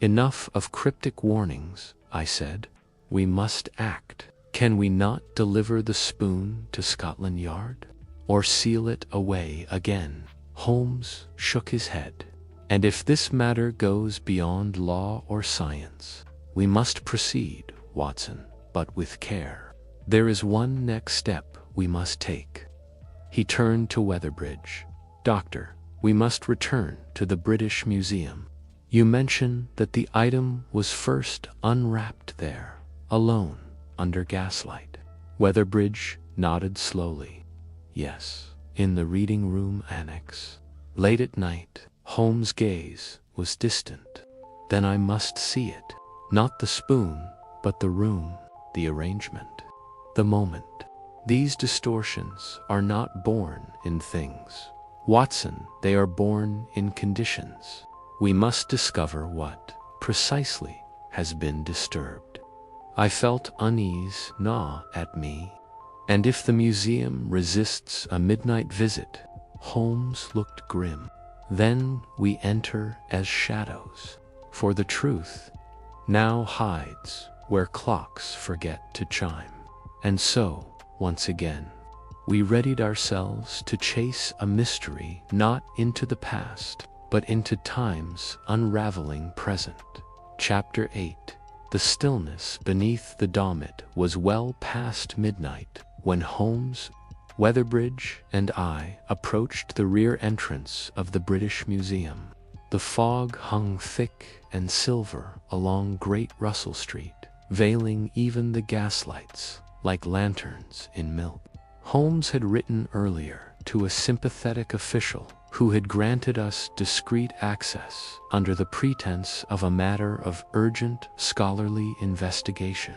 Enough of cryptic warnings, I said. We must act. Can we not deliver the spoon to Scotland Yard? Or seal it away again? Holmes shook his head. And if this matter goes beyond law or science, we must proceed, Watson, but with care. There is one next step we must take. He turned to Weatherbridge. Doctor, we must return to the British Museum. You mentioned that the item was first unwrapped there, alone, under gaslight. Weatherbridge nodded slowly. Yes, in the reading room annex. Late at night, Holmes' gaze was distant. Then I must see it. Not the spoon, but the room, the arrangement, the moment. These distortions are not born in things. Watson, they are born in conditions. We must discover what, precisely, has been disturbed. I felt unease gnaw at me. And if the museum resists a midnight visit, Holmes looked grim. Then we enter as shadows, for the truth now hides where clocks forget to chime. And so, once again, we readied ourselves to chase a mystery not into the past, but into time's unraveling present. Chapter 8. The stillness beneath the Domet was well past midnight when Holmes, Weatherbridge, and I approached the rear entrance of the British Museum. The fog hung thick and silver along Great Russell Street, veiling even the gaslights like lanterns in milk. Holmes had written earlier to a sympathetic official who had granted us discreet access under the pretense of a matter of urgent scholarly investigation.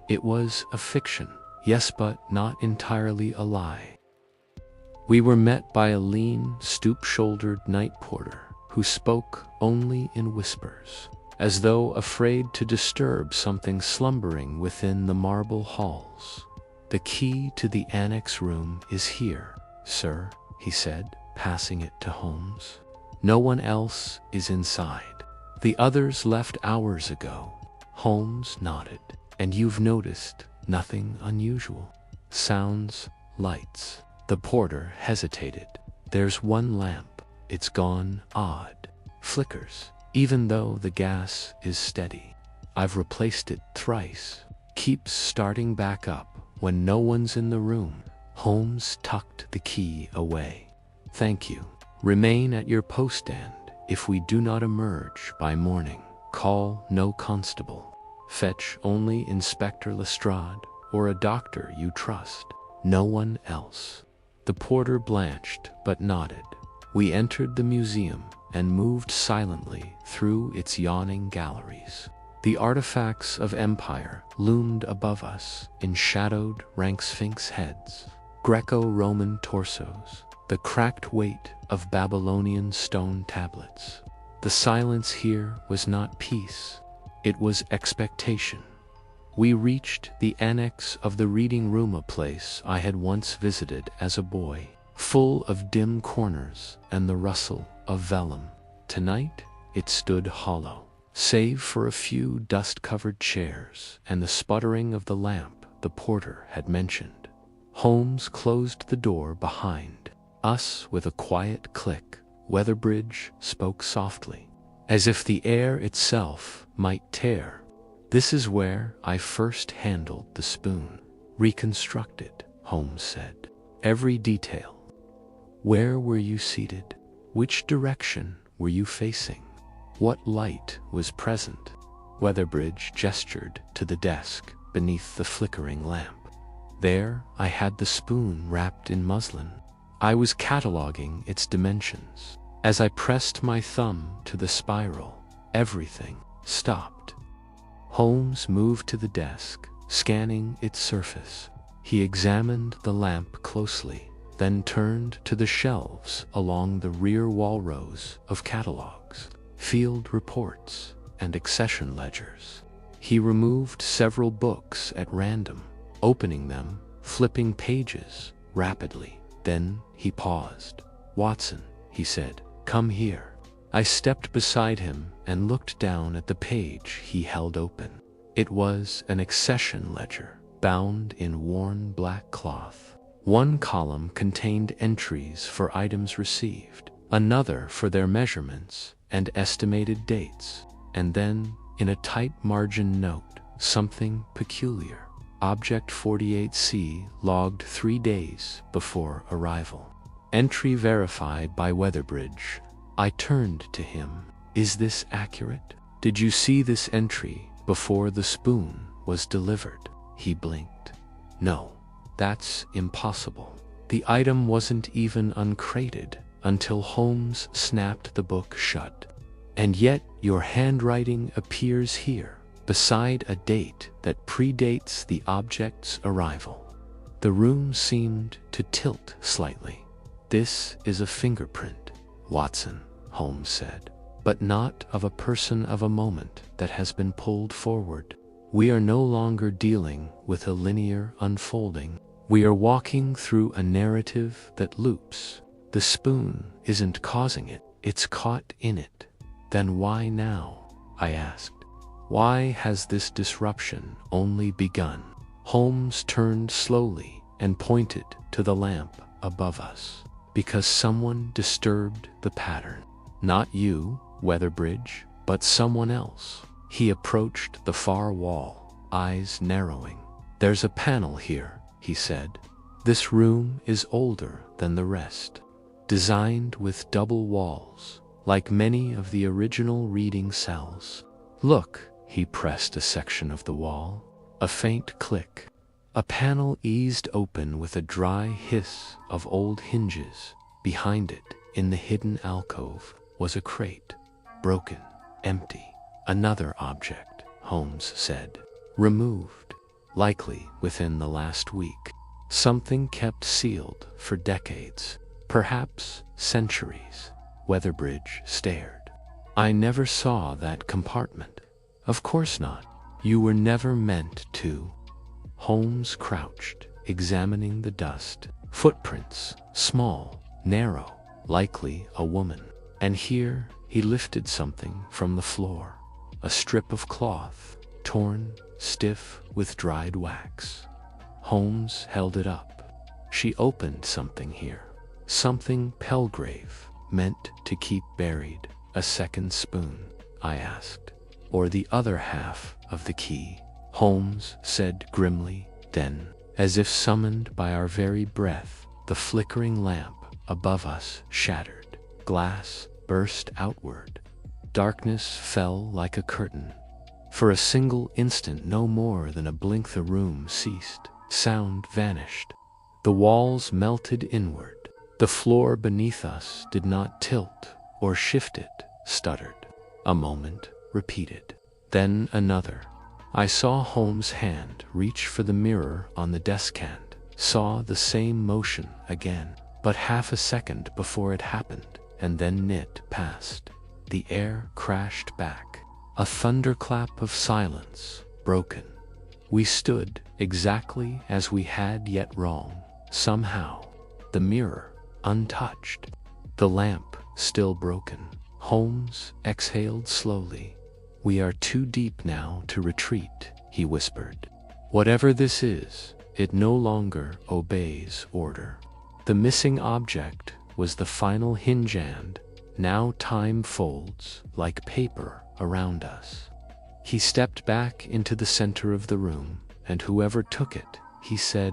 It was a fiction, yes, but not entirely a lie. We were met by a lean, stoop-shouldered night porter who spoke only in whispers, as though afraid to disturb something slumbering within the marble halls. "The key to the annex room is here, sir," he said, passing it to Holmes. "No one else is inside. The others left hours ago." Holmes nodded. "And you've noticed nothing unusual? Sounds, lights." The porter hesitated. "There's one lamp. It's gone odd. Flickers, even though the gas is steady. I've replaced it thrice. Keeps starting back up when no one's in the room." Holmes tucked the key away. "Thank you. Remain at your post stand. If we do not emerge by morning, call no constable. Fetch only Inspector Lestrade or a doctor you trust. No one else." The porter blanched but nodded. We entered the museum and moved silently through its yawning galleries. The artifacts of empire loomed above us in shadowed rank sphinx heads, Greco-Roman torsos, the cracked weight of Babylonian stone tablets. The silence here was not peace, it was expectation. We reached the annex of the reading room, a place I had once visited as a boy, full of dim corners and the rustle of vellum. Tonight, it stood hollow, save for a few dust-covered chairs and the sputtering of the lamp the porter had mentioned. Holmes closed the door behind us with a quiet click. Weatherbridge spoke softly, as if the air itself might tear. "This is where I first handled the spoon. Reconstructed," Holmes said. "Every detail. Where were you seated? Which direction were you facing? What light was present?" Weatherbridge gestured to the desk beneath the flickering lamp. "There I had the spoon wrapped in muslin. I was cataloging its dimensions. As I pressed my thumb to the spiral, everything stopped." Holmes moved to the desk, scanning its surface. He examined the lamp closely, then turned to the shelves along the rear wall rows of catalogs, field reports, and accession ledgers. He removed several books at random, opening them, flipping pages rapidly. Then he paused. "Watson," he said, "come here." I stepped beside him and looked down at the page he held open. It was an accession ledger, bound in worn black cloth. One column contained entries for items received, another for their measurements and estimated dates, and then, in a tight margin note, something peculiar. Object 48C logged 3 days before arrival. Entry verified by Weatherbridge. I turned to him. "Is this accurate? Did you see this entry before the spoon was delivered?" He blinked. "No, that's impossible. The item wasn't even uncrated until Holmes snapped the book shut. And yet your handwriting appears here, beside a date that predates the object's arrival." The room seemed to tilt slightly. "This is a fingerprint, Watson," Holmes said, "but not of a person of a moment that has been pulled forward. We are no longer dealing with a linear unfolding. We are walking through a narrative that loops. The spoon isn't causing it, it's caught in it." "Then why now?" I asked. "Why has this disruption only begun?" Holmes turned slowly and pointed to the lamp above us. "Because someone disturbed the pattern. Not you, Weatherbridge, but someone else." He approached the far wall, eyes narrowing. "There's a panel here," he said. "This room is older than the rest, designed with double walls, like many of the original reading cells. Look," he pressed a section of the wall. A faint click. A panel eased open with a dry hiss of old hinges. Behind it, in the hidden alcove, was a crate, broken, empty. "Another object," Holmes said. "Removed, likely within the last week." Something kept sealed for decades, perhaps centuries. Weatherbridge stared. I never saw that compartment. Of course not. You were never meant to. Holmes crouched, examining the dust. Footprints, small, narrow, likely a woman. And here he lifted something from the floor. A strip of cloth, torn, stiff with dried wax. Holmes held it up. She opened something here. Something Pelgrave meant to keep buried. A second spoon, I asked. Or the other half of the key, Holmes said grimly. Then, as if summoned by our very breath, the flickering lamp above us shattered. Glass burst outward. Darkness fell like a curtain. For a single instant, no more than a blink, the room ceased. Sound vanished. The walls melted inward. The floor beneath us did not tilt or shift, it stuttered. A moment, repeated. Then another. I saw Holmes' hand reach for the mirror on the descant, saw the same motion again, but half a second before it happened, and then it passed. The air crashed back. A thunderclap of silence, broken. We stood exactly as we had, yet wrong, somehow. The mirror, untouched. The lamp, still broken. Holmes exhaled slowly. We are too deep now to retreat, he whispered. Whatever this is, it no longer obeys order. The missing object was the final hinge, and now time folds like paper around us. He stepped back into the center of the room, and whoever took it, he said,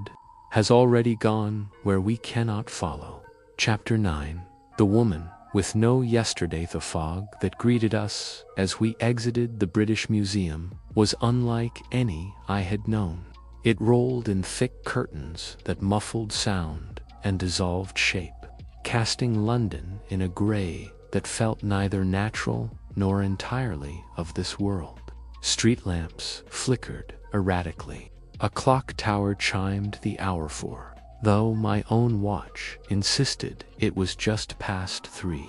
has already gone where we cannot follow. Chapter 9. The woman with no yesterday. The fog that greeted us as we exited the British Museum was unlike any I had known. It rolled in thick curtains that muffled sound and dissolved shape, casting London in a gray that felt neither natural nor entirely of this world. Street lamps flickered erratically. A clock tower chimed the hour 4, though my own watch insisted it was just past 3.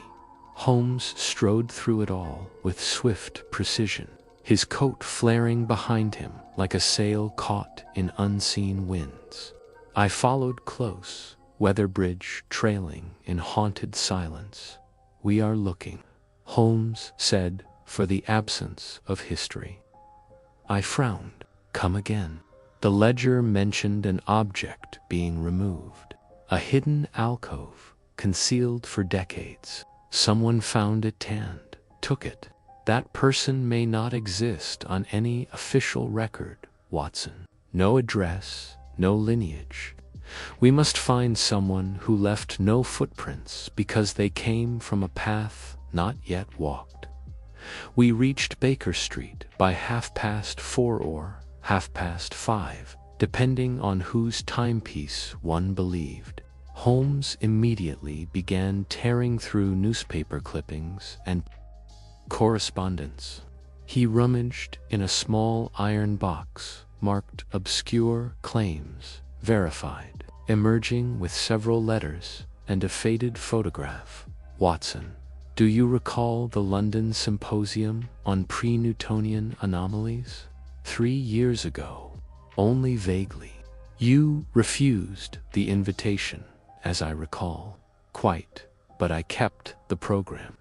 Holmes strode through it all with swift precision, his coat flaring behind him like a sail caught in unseen winds. I followed close, Weatherbridge trailing in haunted silence. We are looking, Holmes said, for the absence of history. I frowned. Come again. The ledger mentioned an object being removed. A hidden alcove, concealed for decades. Someone found it and took it. That person may not exist on any official record, Watson. No address, no lineage. We must find someone who left no footprints because they came from a path not yet walked. We reached Baker Street by 4:30 or 5:30, depending on whose timepiece one believed. Holmes immediately began tearing through newspaper clippings and correspondence. He rummaged in a small iron box marked Obscure Claims Verified, emerging with several letters and a faded photograph. Watson, do you recall the London Symposium on Pre-Newtonian Anomalies? 3 years ago. Only vaguely. You refused the invitation, as I recall. Quite, but I kept the program.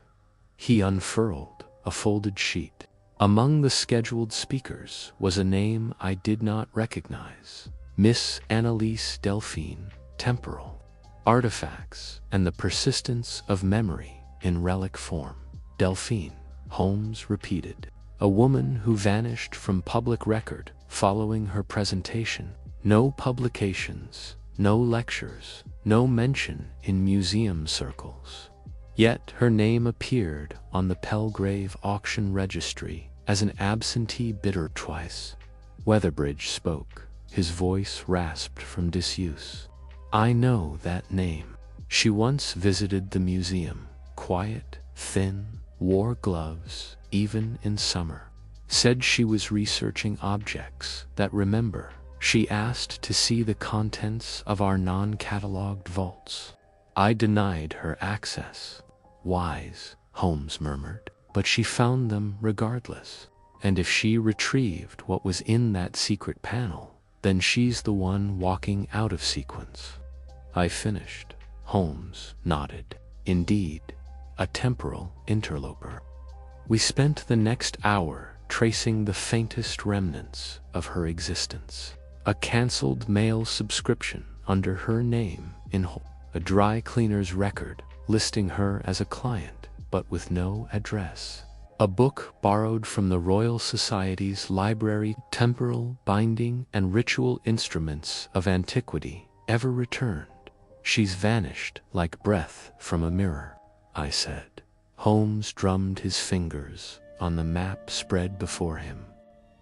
He unfurled a folded sheet. Among the scheduled speakers was a name I did not recognize. Miss Annalise Delphine, Temporal Artifacts and the Persistence of Memory in Relic Form. Delphine, Holmes repeated. A woman who vanished from public record following her presentation. No publications, no lectures, no mention in museum circles. Yet her name appeared on the Pelgrave auction registry as an absentee bidder twice. Weatherbridge spoke, his voice rasped from disuse. I know that name. She once visited the museum, quiet, thin, wore gloves, even in summer. Said she was researching objects that remember, She asked to see the contents of our non-catalogued vaults. I denied her access. Wise, Holmes murmured, but she found them regardless. And if she retrieved what was in that secret panel, then she's the one walking out of sequence. I finished. Holmes nodded. Indeed, a temporal interloper. We spent the next hour tracing the faintest remnants of her existence. A cancelled mail subscription under her name in a dry cleaner's record listing her as a client, but with no address. A book borrowed from the Royal Society's library, temporal, binding, and ritual instruments of antiquity, ever returned. She's vanished like breath from a mirror, I said. Holmes drummed his fingers on the map spread before him.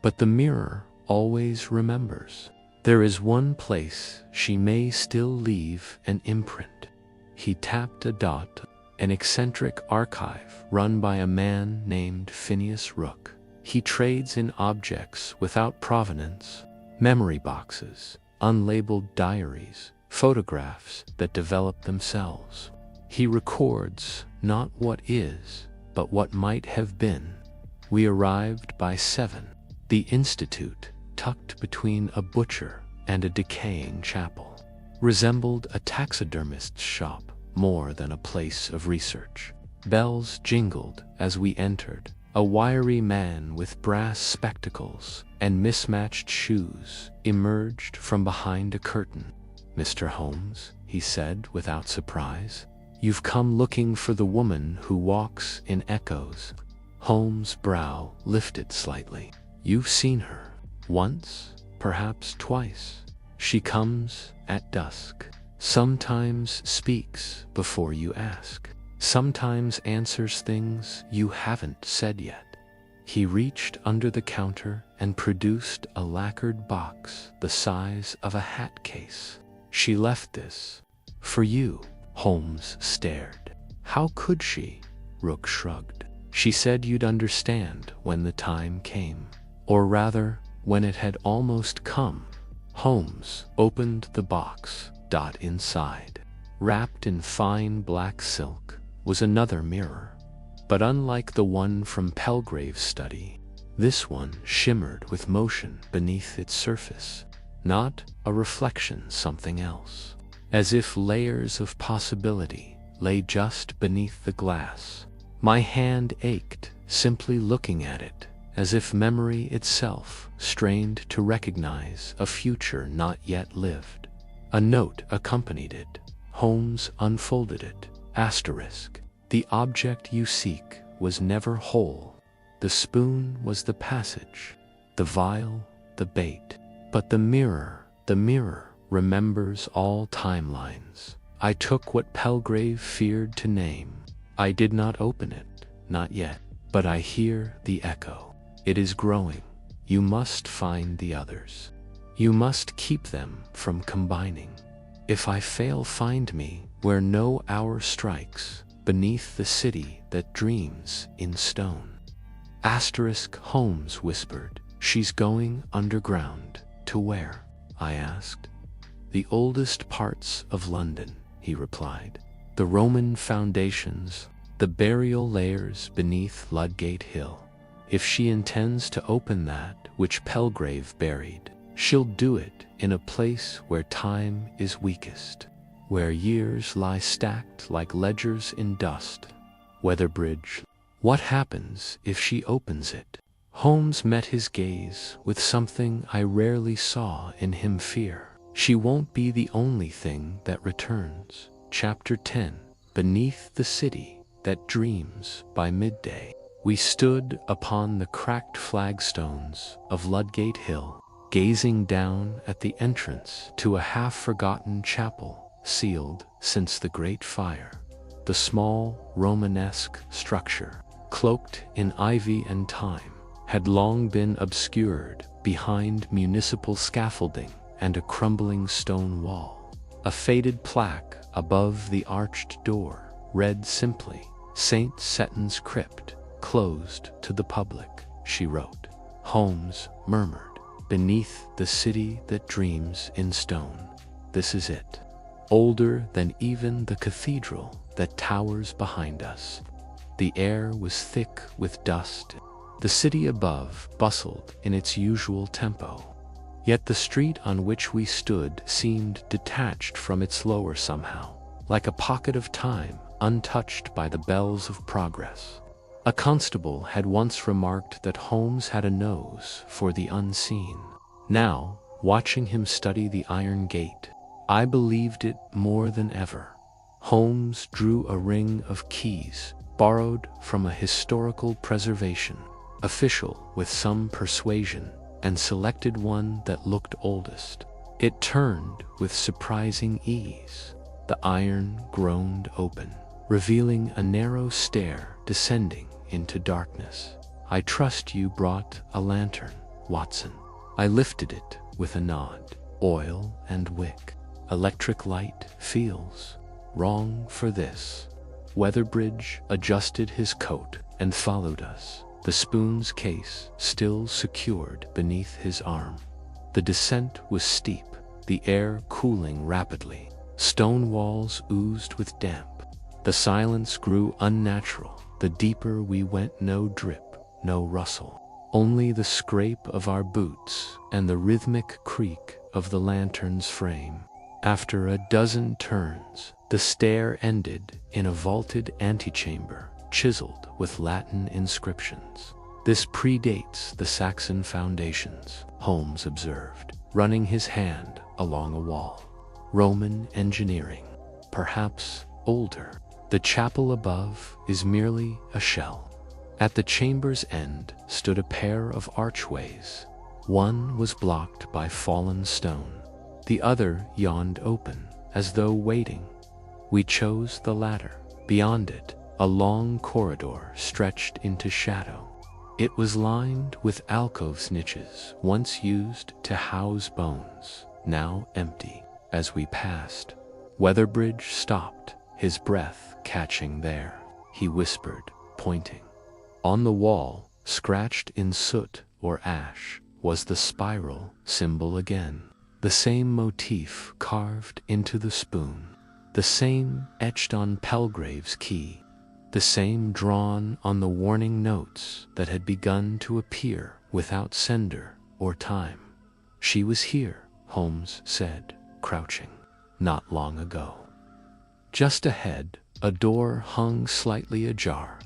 But the mirror always remembers. There is one place she may still leave an imprint. He tapped a dot, an eccentric archive run by a man named Phineas Rook. He trades in objects without provenance, memory boxes, unlabeled diaries, photographs that develop themselves. He records not what is, but what might have been. We arrived by 7. The Institute, tucked between a butcher and a decaying chapel, resembled a taxidermist's shop more than a place of research. Bells jingled as we entered. A wiry man with brass spectacles and mismatched shoes emerged from behind a curtain. "Mr. Holmes," he said without surprise, "you've come looking for the woman who walks in echoes." Holmes' brow lifted slightly. "You've seen her. Once, perhaps twice. She comes at dusk. Sometimes speaks before you ask. Sometimes answers things you haven't said yet." He reached under the counter and produced a lacquered box the size of a hat case. "She left this for you." Holmes stared. "How could she?" Rook shrugged. "She said you'd understand when the time came. Or rather, when it had almost come." Holmes opened the box. Inside, wrapped in fine black silk, was another mirror. But unlike the one from Palgrave's study, this one shimmered with motion beneath its surface. Not a reflection, something else. As if layers of possibility lay just beneath the glass. My hand ached simply looking at it, as if memory itself strained to recognize a future not yet lived. A note accompanied it. Holmes unfolded it. Asterisk. "The object you seek was never whole. The spoon was the passage, the vial the bait. But the mirror remembers all timelines." I took what Palgrave feared to name. "I did not open it, not yet, but I hear the echo. It is growing. You must find the others. You must keep them from combining. If I fail, find me where no hour strikes, beneath the city that dreams in stone." Asterisk. Holmes whispered. "She's going underground. To where?" I asked. "The oldest parts of London," he replied. "The Roman foundations, the burial layers beneath Ludgate Hill. If she intends to open that which Palgrave buried, she'll do it in a place where time is weakest, where years lie stacked like ledgers in dust. Weatherbridge. What happens if she opens it?" Holmes met his gaze with something I rarely saw in him: fear. "She won't be the only thing that returns." Chapter 10. Beneath the city that dreams by midday. We stood upon the cracked flagstones of Ludgate Hill, gazing down at the entrance to a half-forgotten chapel, sealed since the Great Fire. The small, Romanesque structure, cloaked in ivy and time, had long been obscured behind municipal scaffolding and a crumbling stone wall. A faded plaque above the arched door read simply, "St. Setton's Crypt, closed to the public," she wrote. Holmes murmured, beneath the city that dreams in stone. This is it. Older than even the cathedral that towers behind us. The air was thick with dust. The city above bustled in its usual tempo. Yet the street on which we stood seemed detached from its lower somehow, like a pocket of time untouched by the bells of progress. A constable had once remarked that Holmes had a nose for the unseen. Now, watching him study the iron gate, I believed it more than ever. Holmes drew a ring of keys, borrowed from a historical preservation official with some persuasion, and selected one that looked oldest. It turned with surprising ease. The iron groaned open, revealing a narrow stair descending into darkness. "I trust you brought a lantern, Watson." I lifted it with a nod. "Oil and wick. Electric light feels wrong for this." Weatherbridge adjusted his coat and followed us, the spoon's case still secured beneath his arm. The descent was steep, the air cooling rapidly. Stone walls oozed with damp. The silence grew unnatural. The deeper we went, no drip, no rustle. Only the scrape of our boots and the rhythmic creak of the lantern's frame. After a dozen turns, the stair ended in a vaulted antechamber, chiseled with Latin inscriptions. "This predates the Saxon foundations," Holmes observed, running his hand along a wall. "Roman engineering, perhaps older. The chapel above is merely a shell." At the chamber's end stood a pair of archways. One was blocked by fallen stone. The other yawned open, as though waiting. We chose the latter. Beyond it, a long corridor stretched into shadow. It was lined with alcove niches once used to house bones, now empty. As we passed, Weatherbridge stopped, his breath catching there. He whispered, pointing. On the wall, scratched in soot or ash, was the spiral symbol again. The same motif carved into the spoon. The same etched on Palgrave's key. The same drawn on the warning notes that had begun to appear without sender or time. "She was here," Holmes said, crouching, "not long ago." Just ahead, a door hung slightly ajar.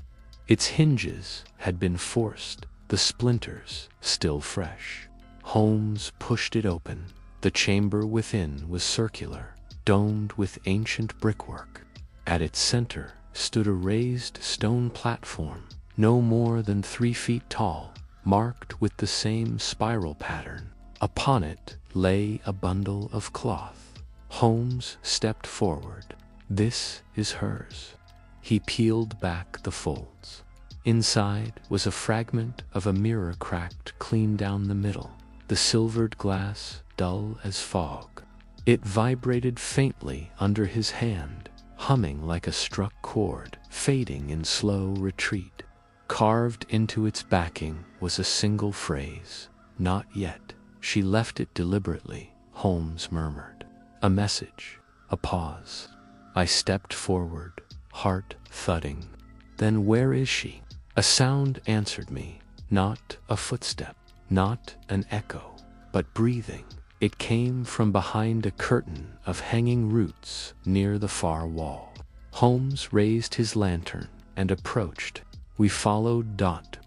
Its hinges had been forced, the splinters still fresh. Holmes pushed it open. The chamber within was circular, domed with ancient brickwork. At its center stood a raised stone platform, no more than 3 feet tall, marked with the same spiral pattern. Upon it lay a bundle of cloth. Holmes stepped forward. "This is hers." He peeled back the folds. Inside was a fragment of a mirror cracked clean down the middle, the silvered glass dull as fog. It vibrated faintly under his hand, humming like a struck chord, fading in slow retreat. Carved into its backing was a single phrase, "Not yet." "She left it deliberately," Holmes murmured. A message, a pause. I stepped forward, heart thudding. "Then where is she?" A sound answered me, not a footstep, not an echo, but breathing. It came from behind a curtain of hanging roots near the far wall. Holmes raised his lantern and approached. We followed.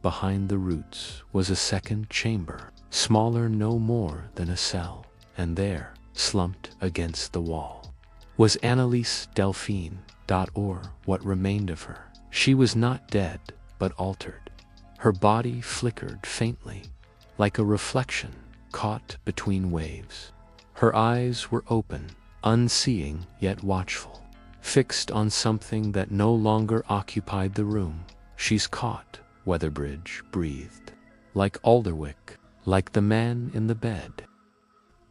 Behind the roots was a second chamber, smaller no more than a cell, and there, slumped against the wall, was Annalise Delphine, or what remained of her. She was not dead, but altered. Her body flickered faintly, like a reflection caught between waves. Her eyes were open, unseeing yet watchful, fixed on something that no longer occupied the room. "She's caught," Weatherbridge breathed. "Like Alderwick, like the man in the bed."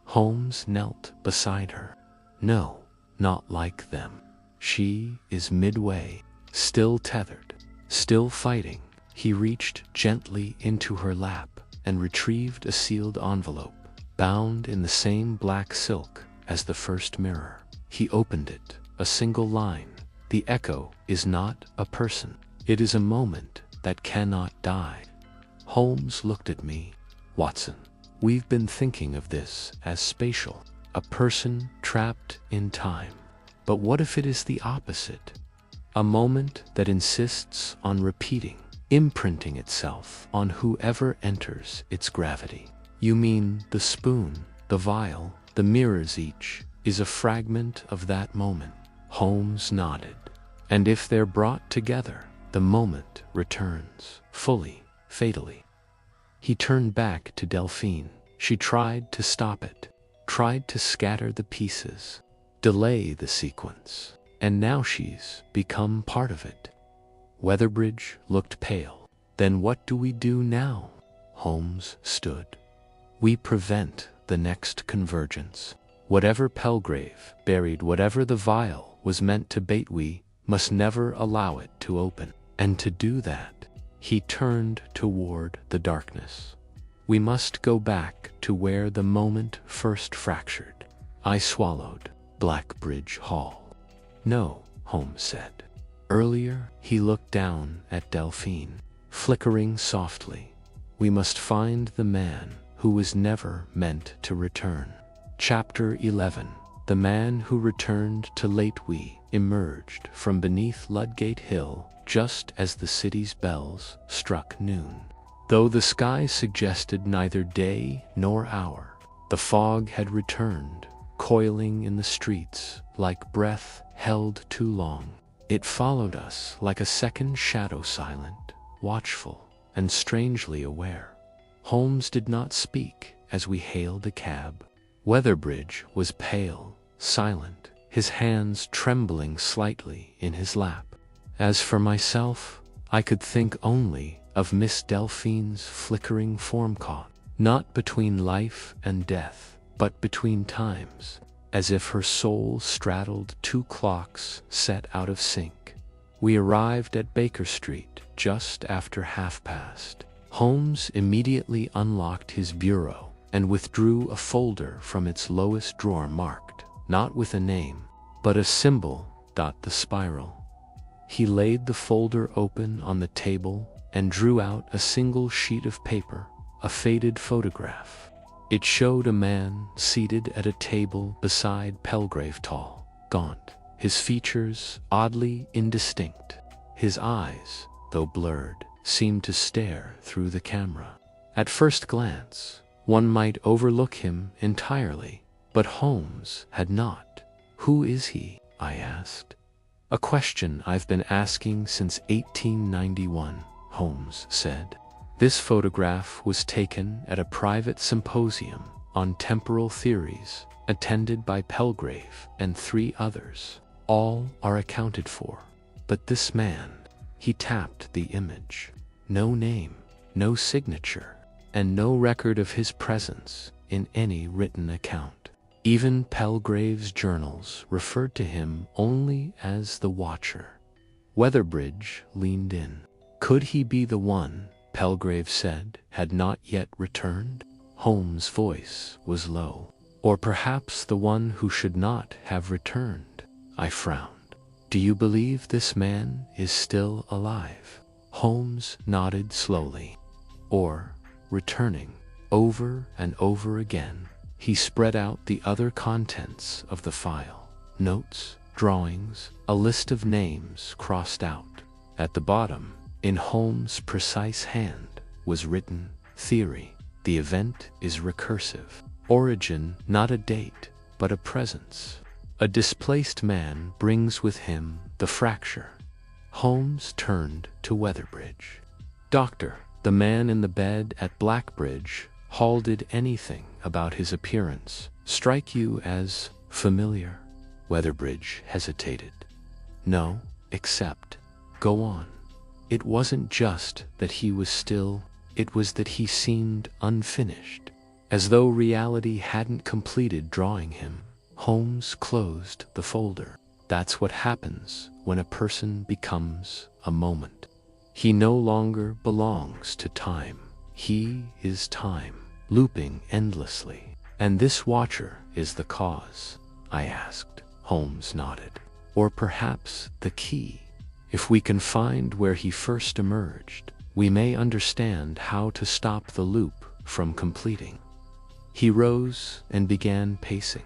Holmes knelt beside her. "No, not like them. She is midway, still tethered, still fighting." He reached gently into her lap, and retrieved a sealed envelope, bound in the same black silk as the first mirror. He opened it, a single line. The echo is not a person. It is a moment that cannot die. Holmes looked at me. Watson, we've been thinking of this as spatial, a person trapped in time. But what if it is the opposite? A moment that insists on repeating, imprinting itself on whoever enters its gravity. You mean the spoon, the vial, the mirrors each is a fragment of that moment? Holmes nodded. And if they're brought together, the moment returns, fully, fatally. He turned back to Delphine. She tried to stop it, tried to scatter the pieces, delay the sequence, and now she's become part of it. Weatherbridge looked pale. Then what do we do now? Holmes stood. We prevent the next convergence. Whatever Palgrave buried, whatever the vial was meant to bait, we must never allow it to open. And to do that, he turned toward the darkness. We must go back to where the moment first fractured. I swallowed. Blackbridge Hall. No, Holmes said. Earlier, he looked down at Delphine, flickering softly. We must find the man who was never meant to return. Chapter 11. The man who returned too late. We emerged from beneath Ludgate Hill just as the city's bells struck noon. Though the sky suggested neither day nor hour, the fog had returned, coiling in the streets like breath held too long. It followed us like a second shadow, silent, watchful, and strangely aware. Holmes did not speak as we hailed a cab. Weatherbridge was pale, silent, his hands trembling slightly in his lap. As for myself, I could think only of Miss Delphine's flickering form caught, not between life and death, but between times, as if her soul straddled two clocks set out of sync. We arrived at Baker Street just after past. Holmes immediately unlocked his bureau and withdrew a folder from its lowest drawer marked, not with a name, but a symbol. The spiral. He laid the folder open on the table and drew out a single sheet of paper, a faded photograph. It showed a man seated at a table beside Palgrave, tall, gaunt, his features oddly indistinct. His eyes, though blurred, seemed to stare through the camera. At first glance, one might overlook him entirely, but Holmes had not. Who is he? I asked. A question I've been asking since 1891, Holmes said. This photograph was taken at a private symposium on temporal theories, attended by Palgrave and 3 others. All are accounted for. But this man, he tapped the image. No name, no signature, and no record of his presence in any written account. Even Palgrave's journals referred to him only as the Watcher. Weatherbridge leaned in. Could he be the one Palgrave said had not yet returned? Holmes' voice was low. Or perhaps the one who should not have returned. I frowned. Do you believe this man is still alive? Holmes nodded slowly. Or returning. Over and over again, he spread out the other contents of the file. Notes, drawings, a list of names crossed out. At the bottom, in Holmes' precise hand, was written, theory. The event is recursive. Origin, not a date, but a presence. A displaced man brings with him the fracture. Holmes turned to Weatherbridge. Doctor, the man in the bed at Blackbridge Hall, did anything about his appearance strike you as familiar? Weatherbridge hesitated. No, except, go on. It wasn't just that he was still, it was that he seemed unfinished, as though reality hadn't completed drawing him. Holmes closed the folder. That's what happens when a person becomes a moment. He no longer belongs to time. He is time, looping endlessly. And this watcher is the cause, I asked. Holmes nodded. Or perhaps the key. If we can find where he first emerged, we may understand how to stop the loop from completing. He rose and began pacing.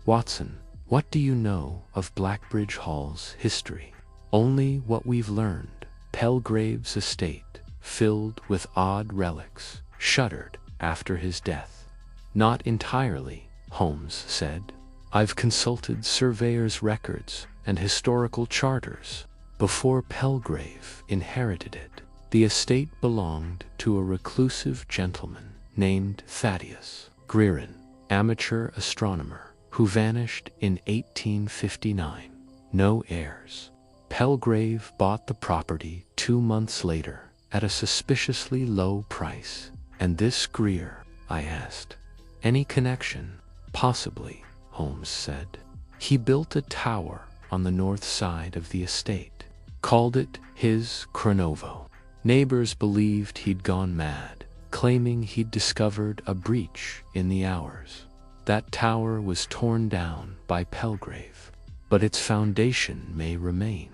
Watson, what do you know of Blackbridge Hall's history? Only what we've learned. Pelgrave's estate, filled with odd relics, shuddered after his death. Not entirely, Holmes said. I've consulted surveyors' records and historical charters. Before Pelgrave inherited it, the estate belonged to a reclusive gentleman named Thaddeus Greeran, amateur astronomer, who vanished in 1859. No heirs. Pelgrave bought the property 2 months later at a suspiciously low price. And this Greer, I asked. Any connection? Possibly, Holmes said. He built a tower on the north side of the estate, called it his Cronovo. Neighbors believed he'd gone mad, claiming he'd discovered a breach in the hours. That tower was torn down by Pelgrave, but its foundation may remain.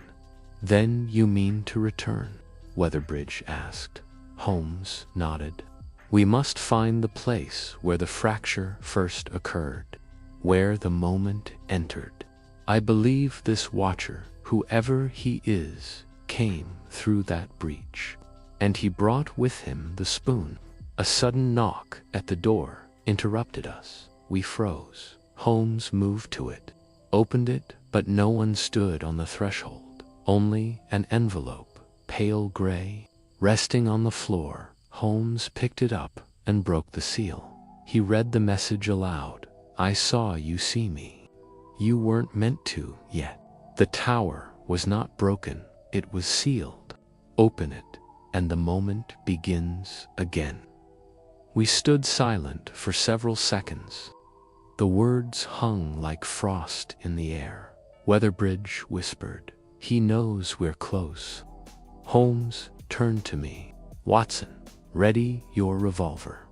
Then you mean to return? Weatherbridge asked. Holmes nodded. We must find the place where the fracture first occurred, where the moment entered. I believe this watcher, whoever he is, came through that breach, and he brought with him the spoon. A sudden knock at the door interrupted us. We froze. Holmes moved to it, opened it, but no one stood on the threshold. Only an envelope, pale gray, resting on the floor. Holmes picked it up and broke the seal. He read the message aloud. I saw you see me. You weren't meant to yet. The tower was not broken, it was sealed. Open it, and the moment begins again. We stood silent for several seconds. The words hung like frost in the air. Weatherbridge whispered, he knows we're close. Holmes turned to me. Watson, ready your revolver.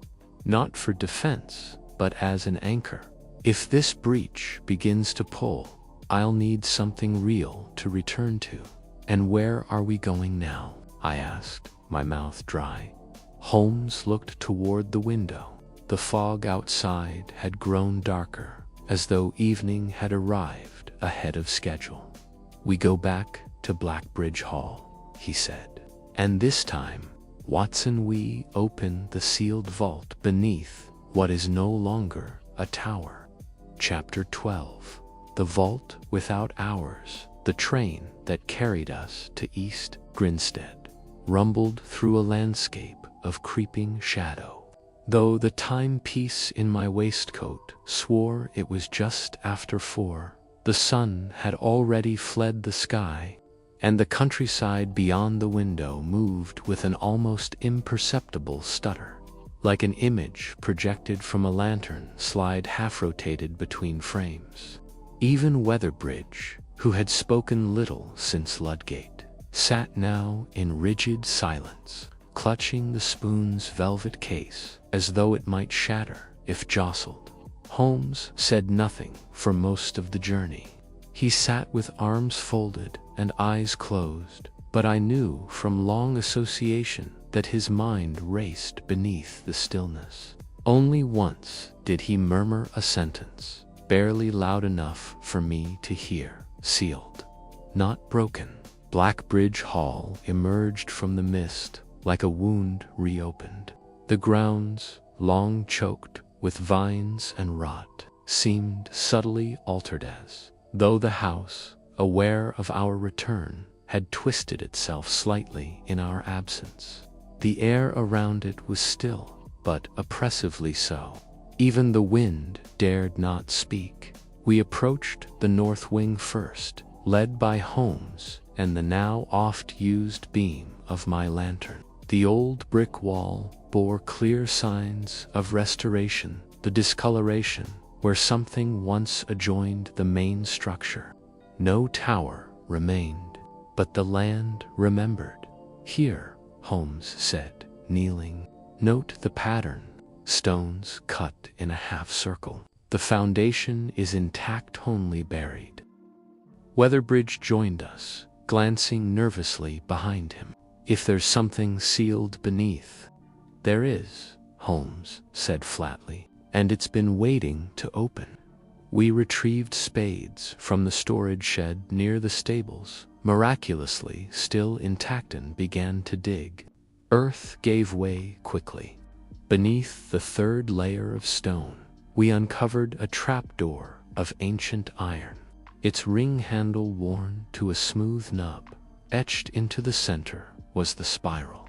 Not for defense, but as an anchor. If this breach begins to pull, I'll need something real to return to. And where are we going now? I asked, my mouth dry. Holmes looked toward the window. The fog outside had grown darker, as though evening had arrived ahead of schedule. We go back to Blackbridge Hall, he said. And this time, Watson, we open the sealed vault beneath what is no longer a tower. Chapter 12. The Vault Without Hours. The train that carried us to East Grinstead rumbled through a landscape of creeping shadow. Though the timepiece in my waistcoat swore it was just after 4, the sun had already fled the sky, and the countryside beyond the window moved with an almost imperceptible stutter, like an image projected from a lantern slide half-rotated between frames. Even Weatherbridge, who had spoken little since Ludgate, sat now in rigid silence, clutching the spoon's velvet case as though it might shatter if jostled. Holmes said nothing for most of the journey. He sat with arms folded and eyes closed, but I knew from long association that his mind raced beneath the stillness. Only once did he murmur a sentence, barely loud enough for me to hear. Sealed. Not broken. Blackbridge Hall emerged from the mist like a wound reopened. The grounds, long choked with vines and rot, seemed subtly altered as though the house, aware of our return, had twisted itself slightly in our absence. The air around it was still, but oppressively so. Even the wind dared not speak. We approached the north wing first, led by Holmes and the now oft-used beam of my lantern. The old brick wall bore clear signs of restoration, the discoloration where something once adjoined the main structure. No tower remained, but the land remembered. Here, Holmes said, kneeling, Note the pattern. Stones cut in a half circle. The foundation is intact, only buried. Weatherbridge joined us, glancing nervously behind him. If there's something sealed beneath. There is, Holmes said flatly, and it's been waiting to open. We retrieved spades from the storage shed near the stables, miraculously still intact, and began to dig. Earth gave way quickly. Beneath the third layer of stone, we uncovered a trapdoor of ancient iron, its ring handle worn to a smooth nub. Etched into the center was the spiral.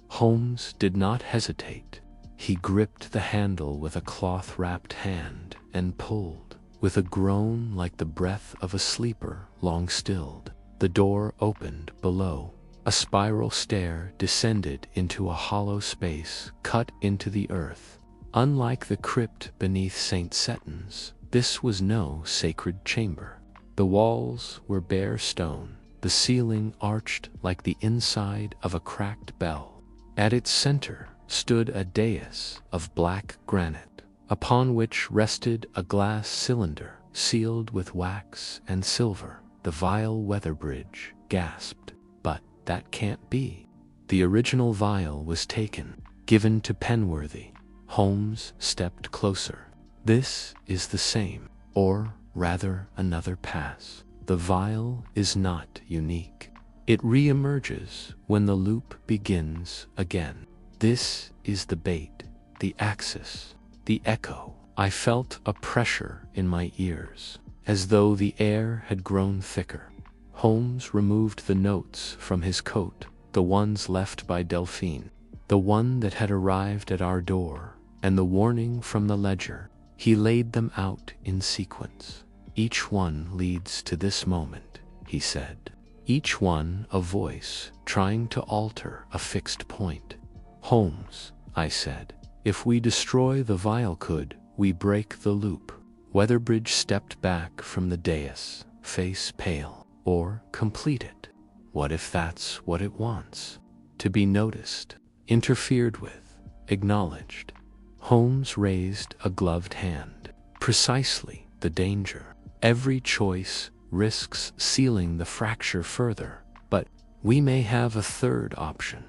Holmes did not hesitate. He gripped the handle with a cloth-wrapped hand and pulled. With a groan like the breath of a sleeper long stilled, the door opened below. A spiral stair descended into a hollow space cut into the earth. Unlike the crypt beneath St. Setton's, this was no sacred chamber. The walls were bare stone, the ceiling arched like the inside of a cracked bell. At its center stood a dais of black granite, upon which rested a glass cylinder sealed with wax and silver. The vile Weatherbridge gasped. But that can't be. The original vial was taken, given to Penworthy. Holmes stepped closer. This is the same, or rather another pass. The vial is not unique. It reemerges when the loop begins again. This is the bait, the axis, the echo. I felt a pressure in my ears, as though the air had grown thicker. Holmes removed the notes from his coat, the ones left by Delphine, the one that had arrived at our door, and the warning from the ledger. He laid them out in sequence. Each one leads to this moment, he said. Each one a voice trying to alter a fixed point. Holmes, I said, if we destroy the vial, could we break the loop? Weatherbridge stepped back from the dais, face pale. Or complete it. What if that's what it wants? To be noticed, interfered with, acknowledged. Holmes raised a gloved hand. Precisely the danger. Every choice risks sealing the fracture further, but we may have a third option.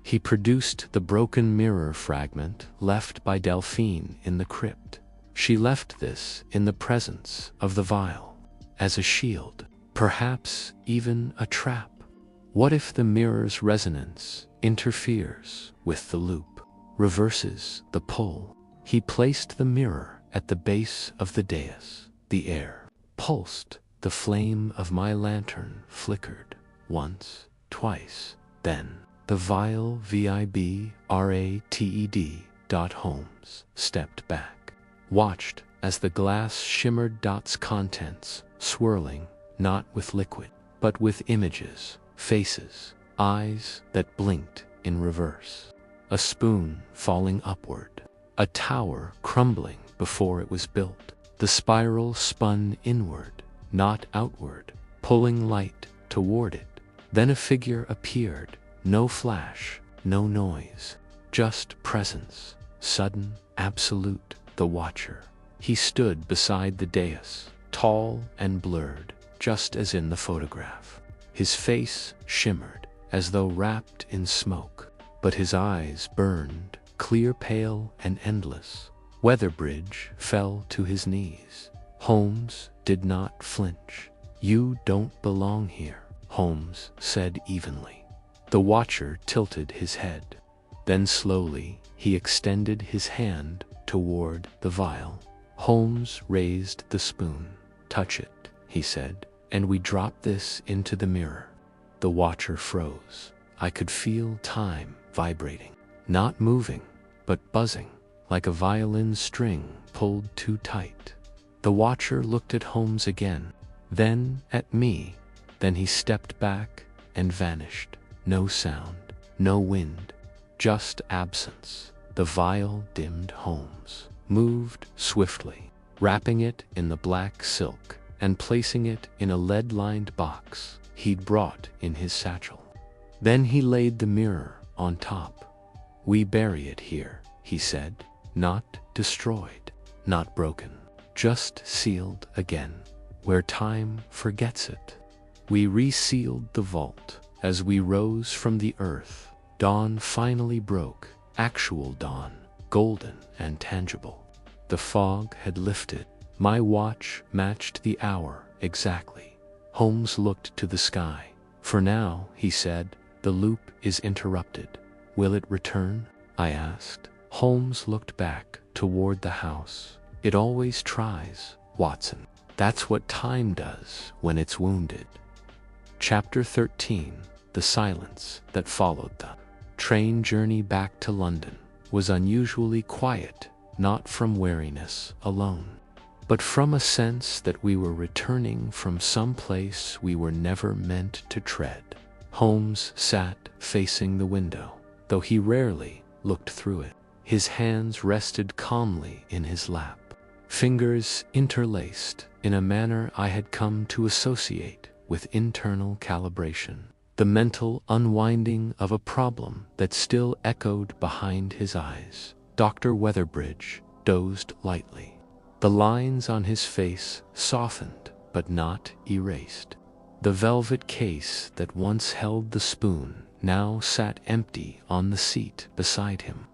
He produced the broken mirror fragment left by Delphine in the crypt. She left this in the presence of the vial, as a shield. Perhaps even a trap. What if the mirror's resonance interferes with the loop, reverses the pull? He placed the mirror at the base of the dais. The air pulsed. The flame of my lantern flickered once, twice. Then the vile VIBRATED. Holmes stepped back, watched as the glass shimmered, dots contents swirling. Not with liquid, but with images, faces, eyes that blinked in reverse. A spoon falling upward, a tower crumbling before it was built. The spiral spun inward, not outward, pulling light toward it. Then a figure appeared, no flash, no noise, just presence, sudden, absolute, the Watcher. He stood beside the dais, tall and blurred, just as in the photograph. His face shimmered, as though wrapped in smoke, but his eyes burned, clear, pale, and endless. Weatherbridge fell to his knees. Holmes did not flinch. You don't belong here, Holmes said evenly. The Watcher tilted his head. Then slowly, he extended his hand toward the vial. Holmes raised the spoon. Touch it, he said. And we dropped this into the mirror. The Watcher froze. I could feel time vibrating, not moving, but buzzing, like a violin string pulled too tight. The Watcher looked at Holmes again, then at me. Then he stepped back and vanished. No sound, no wind, just absence. The vial dimmed. Holmes moved swiftly, wrapping it in the black silk and placing it in a lead-lined box he'd brought in his satchel. Then he laid the mirror on top. We bury it here, he said, not destroyed, not broken, just sealed again, where time forgets it. We resealed the vault. As we rose from the earth, dawn finally broke, actual dawn, golden and tangible. The fog had lifted. My watch matched the hour exactly. Holmes looked to the sky. For now, he said, the loop is interrupted. Will it return? I asked. Holmes looked back toward the house. It always tries, Watson. That's what time does when it's wounded. Chapter 13. The silence that followed the train journey back to London was unusually quiet, not from weariness alone, but from a sense that we were returning from some place we were never meant to tread. Holmes sat facing the window, though he rarely looked through it. His hands rested calmly in his lap, fingers interlaced in a manner I had come to associate with internal calibration, the mental unwinding of a problem that still echoed behind his eyes. Dr. Weatherbridge dozed lightly. The lines on his face softened but not erased. The velvet case that once held the spoon now sat empty on the seat beside him,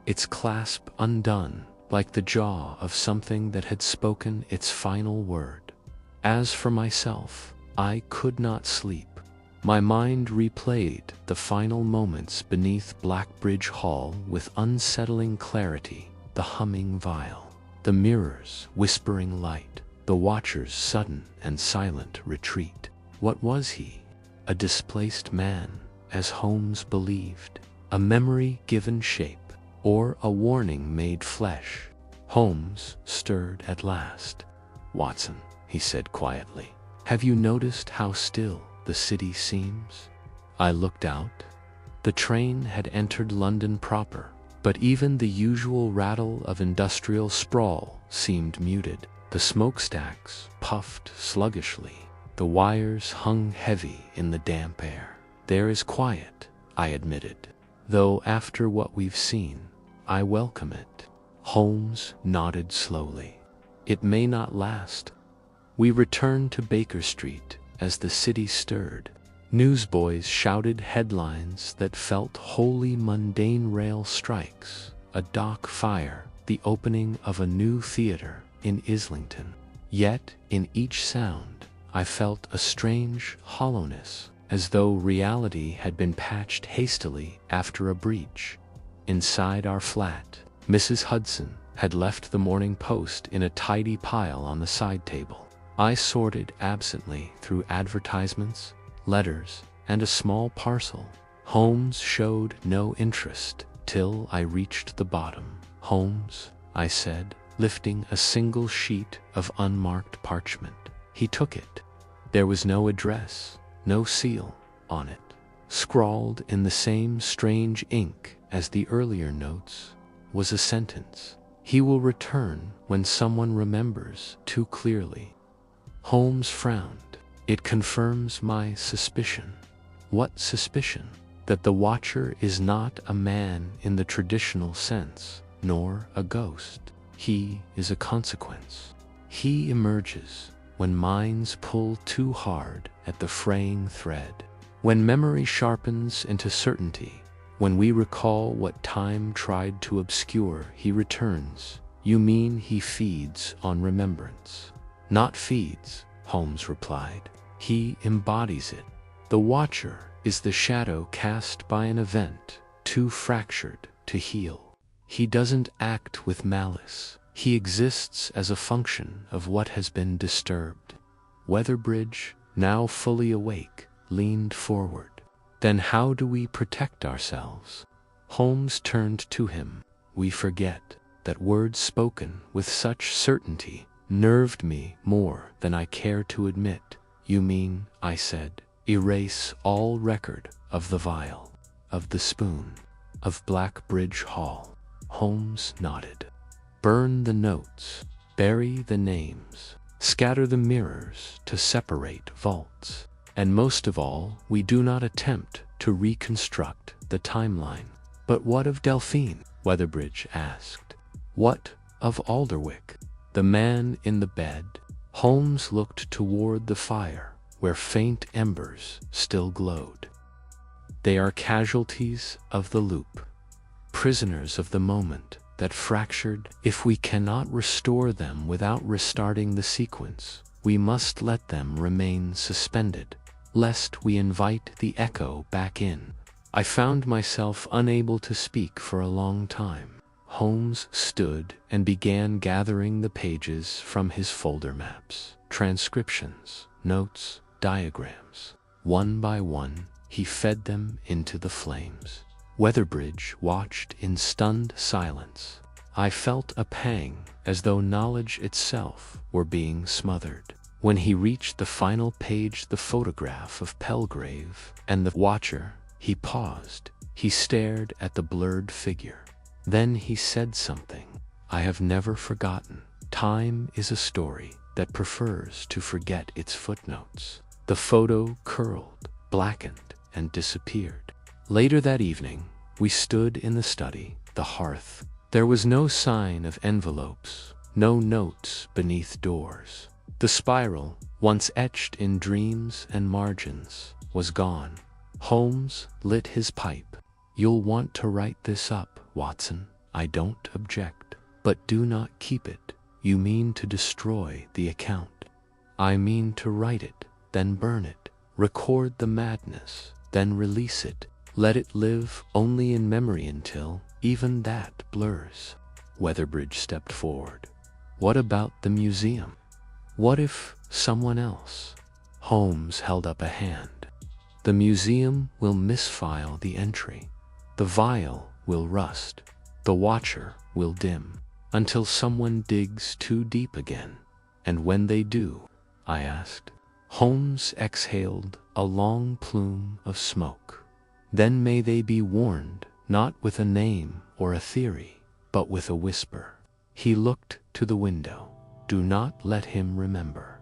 its clasp undone, like the jaw of something that had spoken its final word. As for myself, I could not sleep. My mind replayed the final moments beneath Blackbridge Hall with unsettling clarity. The humming vial, the mirror's whispering light, the watcher's sudden and silent retreat. What was he? A displaced man, as Holmes believed, a memory given shape, or a warning made flesh? Holmes stirred at last. Watson, he said quietly, have you noticed how still the city seems? I looked out. The train had entered London proper, but even the usual rattle of industrial sprawl seemed muted. The smokestacks puffed sluggishly. The wires hung heavy in the damp air. There is quiet, I admitted, though after what we've seen, I welcome it. Holmes nodded slowly. It may not last. We returned to Baker Street as the city stirred. Newsboys shouted headlines that felt wholly mundane: rail strikes, a dock fire, the opening of a new theater in Islington. Yet, in each sound, I felt a strange hollowness, as though reality had been patched hastily after a breach. Inside our flat, Mrs. Hudson had left the Morning Post in a tidy pile on the side table. I sorted absently through advertisements, letters, and a small parcel. Holmes showed no interest till I reached the bottom. Holmes, I said, lifting a single sheet of unmarked parchment. He took it. There was no address, no seal on it. Scrawled in the same strange ink as the earlier notes was a sentence: "He will return when someone remembers too clearly." Holmes frowned. It confirms my suspicion. What suspicion? That the watcher is not a man in the traditional sense, nor a ghost. He is a consequence. He emerges when minds pull too hard at the fraying thread. When memory sharpens into certainty, when we recall what time tried to obscure, he returns. You mean he feeds on remembrance? Not feeds, Holmes replied. He embodies it. The watcher is the shadow cast by an event too fractured to heal. He doesn't act with malice. He exists as a function of what has been disturbed. Weatherbridge, now fully awake, leaned forward. Then how do we protect ourselves? Holmes turned to him. We forget. That words spoken with such certainty nerved me more than I care to admit. You mean, I said, erase all record of the vial, of the spoon, of Blackbridge Hall? Holmes nodded. Burn the notes, bury the names, scatter the mirrors to separate vaults. And most of all, we do not attempt to reconstruct the timeline. But what of Delphine? Weatherbridge asked. What of Alderwick? The man in the bed. Holmes looked toward the fire, where faint embers still glowed. They are casualties of the loop, prisoners of the moment that fractured. If we cannot restore them without restarting the sequence, we must let them remain suspended, lest we invite the echo back in. I found myself unable to speak for a long time. Holmes stood and began gathering the pages from his folder maps, transcriptions, notes, diagrams. One by one, he fed them into the flames. Weatherbridge watched in stunned silence. I felt a pang, as though knowledge itself were being smothered. When he reached the final page, the photograph of Pelgrave and the watcher, he paused. He stared at the blurred figure. Then he said something I have never forgotten. Time is a story that prefers to forget its footnotes. The photo curled, blackened, and disappeared. Later that evening, we stood in the study, the hearth. There was no sign of envelopes, no notes beneath doors. The spiral, once etched in dreams and margins, was gone. Holmes lit his pipe. You'll want to write this up, Watson. I don't object. But do not keep it. You mean to destroy the account. I mean to write it, then burn it. Record the madness, then release it. Let it live only in memory until even that blurs. Weatherbridge stepped forward. What about the museum? What if someone else? Holmes held up a hand. The museum will misfile the entry. The vial will rust. The watcher will dim, until someone digs too deep again. And when they do, I asked. Holmes exhaled a long plume of smoke. Then may they be warned, not with a name or a theory, but with a whisper. He looked to the window. Do not let him remember.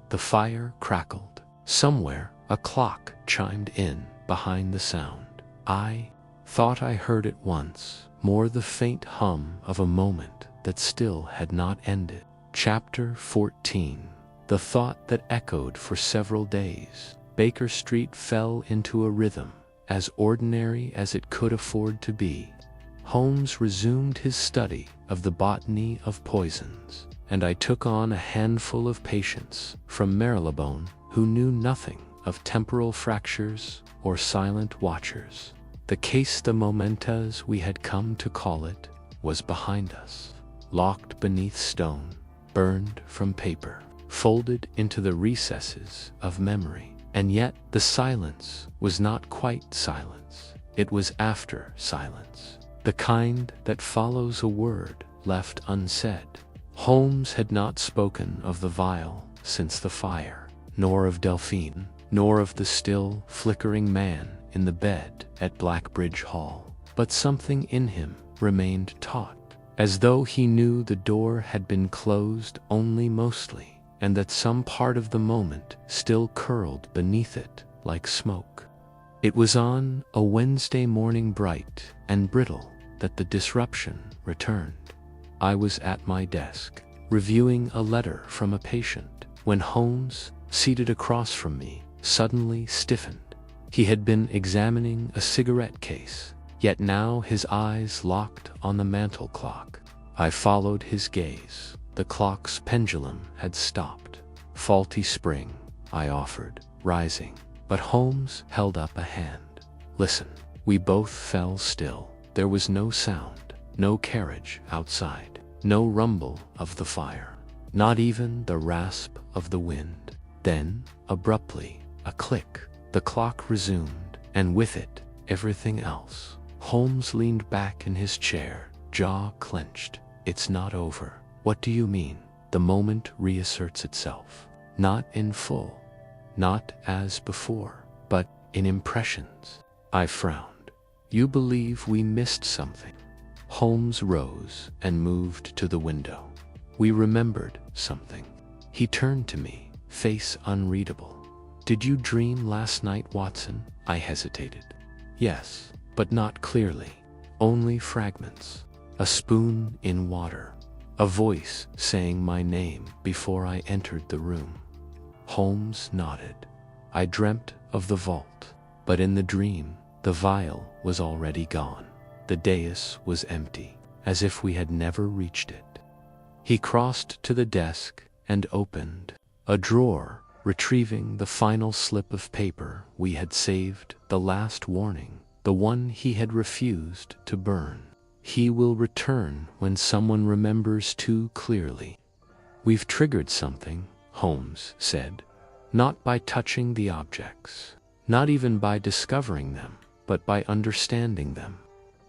The fire crackled. Somewhere, a clock chimed in behind the sound. I thought I heard it once, more the faint hum of a moment that still had not ended. Chapter 14. The thought that echoed for several days. Baker Street fell into a rhythm, as ordinary as it could afford to be. Holmes resumed his study of the botany of poisons, and I took on a handful of patients from Marylebone who knew nothing of temporal fractures or silent watchers. The case de momentas we had come to call it was behind us, locked beneath stone, burned from paper, folded into the recesses of memory. And yet the silence was not quite silence. It was after silence, the kind that follows a word left unsaid. Holmes had not spoken of the vial since the fire, nor of Delphine, nor of the still, flickering man in the bed at Blackbridge Hall. But something in him remained taut, as though he knew the door had been closed only mostly, and that some part of the moment still curled beneath it like smoke. It was on a Wednesday morning, bright and brittle, that the disruption returned. I was at my desk, reviewing a letter from a patient, when Holmes, seated across from me, suddenly stiffened. He had been examining a cigarette case, yet now his eyes locked on the mantel clock. I followed his gaze. The clock's pendulum had stopped. Faulty spring, I offered, rising, but Holmes held up a hand. Listen. We both fell still. There was no sound, no carriage outside, no rumble of the fire, not even the rasp of the wind. Then, abruptly, a click. The clock resumed, and with it, everything else. Holmes leaned back in his chair, jaw clenched. It's not over. What do you mean? The moment reasserts itself. Not in full, not as before, but in impressions. I frowned. You believe we missed something? Holmes rose and moved to the window. We remembered something. He turned to me, face unreadable. Did you dream last night, Watson? I hesitated. Yes, but not clearly. only fragments. A spoon in water. A voice saying my name before I entered the room. Holmes nodded. I dreamt of the vault, but in the dream, the vial was already gone. The dais was empty, as if we had never reached it. He crossed to the desk and opened a drawer, retrieving the final slip of paper we had saved, the last warning, the one he had refused to burn. He will return when someone remembers too clearly. We've triggered something, Holmes said. Not by touching the objects, not even by discovering them, but by understanding them.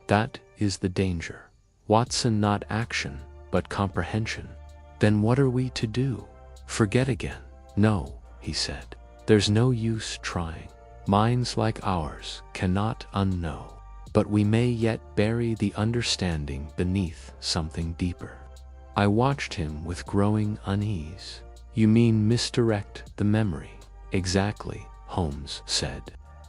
That is the danger. Watson, not action, but comprehension. Then what are we to do? Forget again? No, he said. There's no use trying. Minds like ours cannot unknow. But we may yet bury the understanding beneath something deeper. I watched him with growing unease. You mean misdirect the memory? Exactly, Holmes said.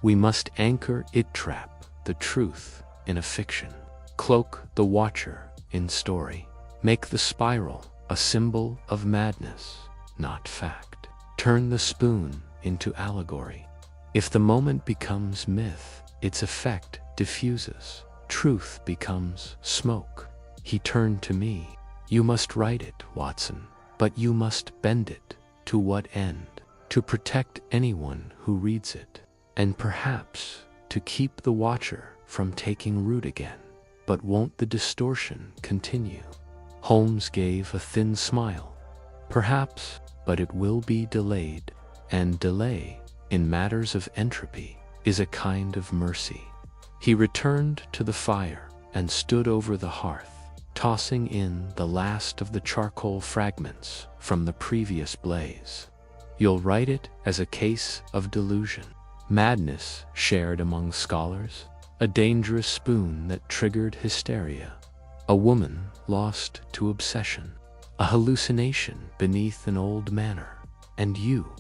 We must anchor it, trap the truth in a fiction. Cloak the watcher in story. Make the spiral a symbol of madness, not fact. Turn the spoon into allegory. If the moment becomes myth, its effect diffuses. Truth becomes smoke. He turned to me. You must write it, Watson, but you must bend it. To what end? To protect anyone who reads it, and perhaps to keep the watcher from taking root again. But won't the distortion continue? Holmes gave a thin smile. Perhaps, but it will be delayed, and delay, in matters of entropy, is a kind of mercy. He returned to the fire and stood over the hearth, tossing in the last of the charcoal fragments from the previous blaze. You'll write it as a case of delusion, madness shared among scholars, a dangerous spoon that triggered hysteria, a woman lost to obsession, a hallucination beneath an old manor, and you.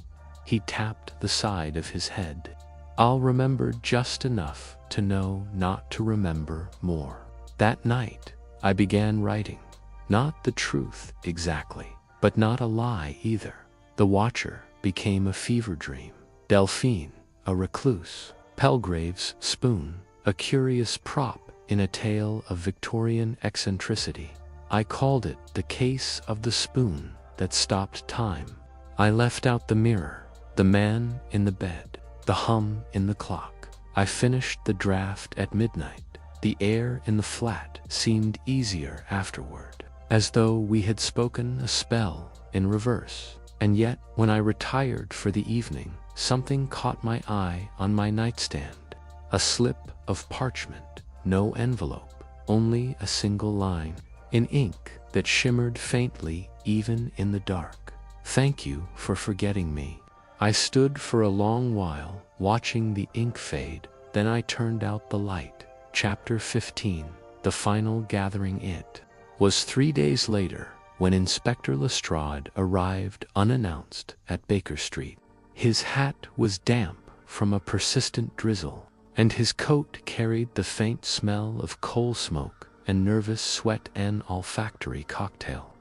He tapped the side of his head. I'll remember just enough to know not to remember more. That night, I began writing. Not the truth exactly, but not a lie either. The watcher became a fever dream. Delphine, a recluse. Palgrave's spoon, a curious prop in a tale of Victorian eccentricity. I called it the case of the spoon that stopped time. I left out the mirror, the man in the bed, the hum in the clock. I finished the draft at midnight. The air in the flat seemed easier afterward, as though we had spoken a spell in reverse. And yet, when I retired for the evening, something caught my eye on my nightstand. A slip of parchment, no envelope, only a single line, in ink that shimmered faintly even in the dark. Thank you for forgetting me. I stood for a long while, watching the ink fade, then I turned out the light. Chapter 15, the final gathering. It was 3 days later when Inspector Lestrade arrived unannounced at Baker Street. His hat was damp from a persistent drizzle, and his coat carried the faint smell of coal smoke and nervous sweat, an olfactory cocktail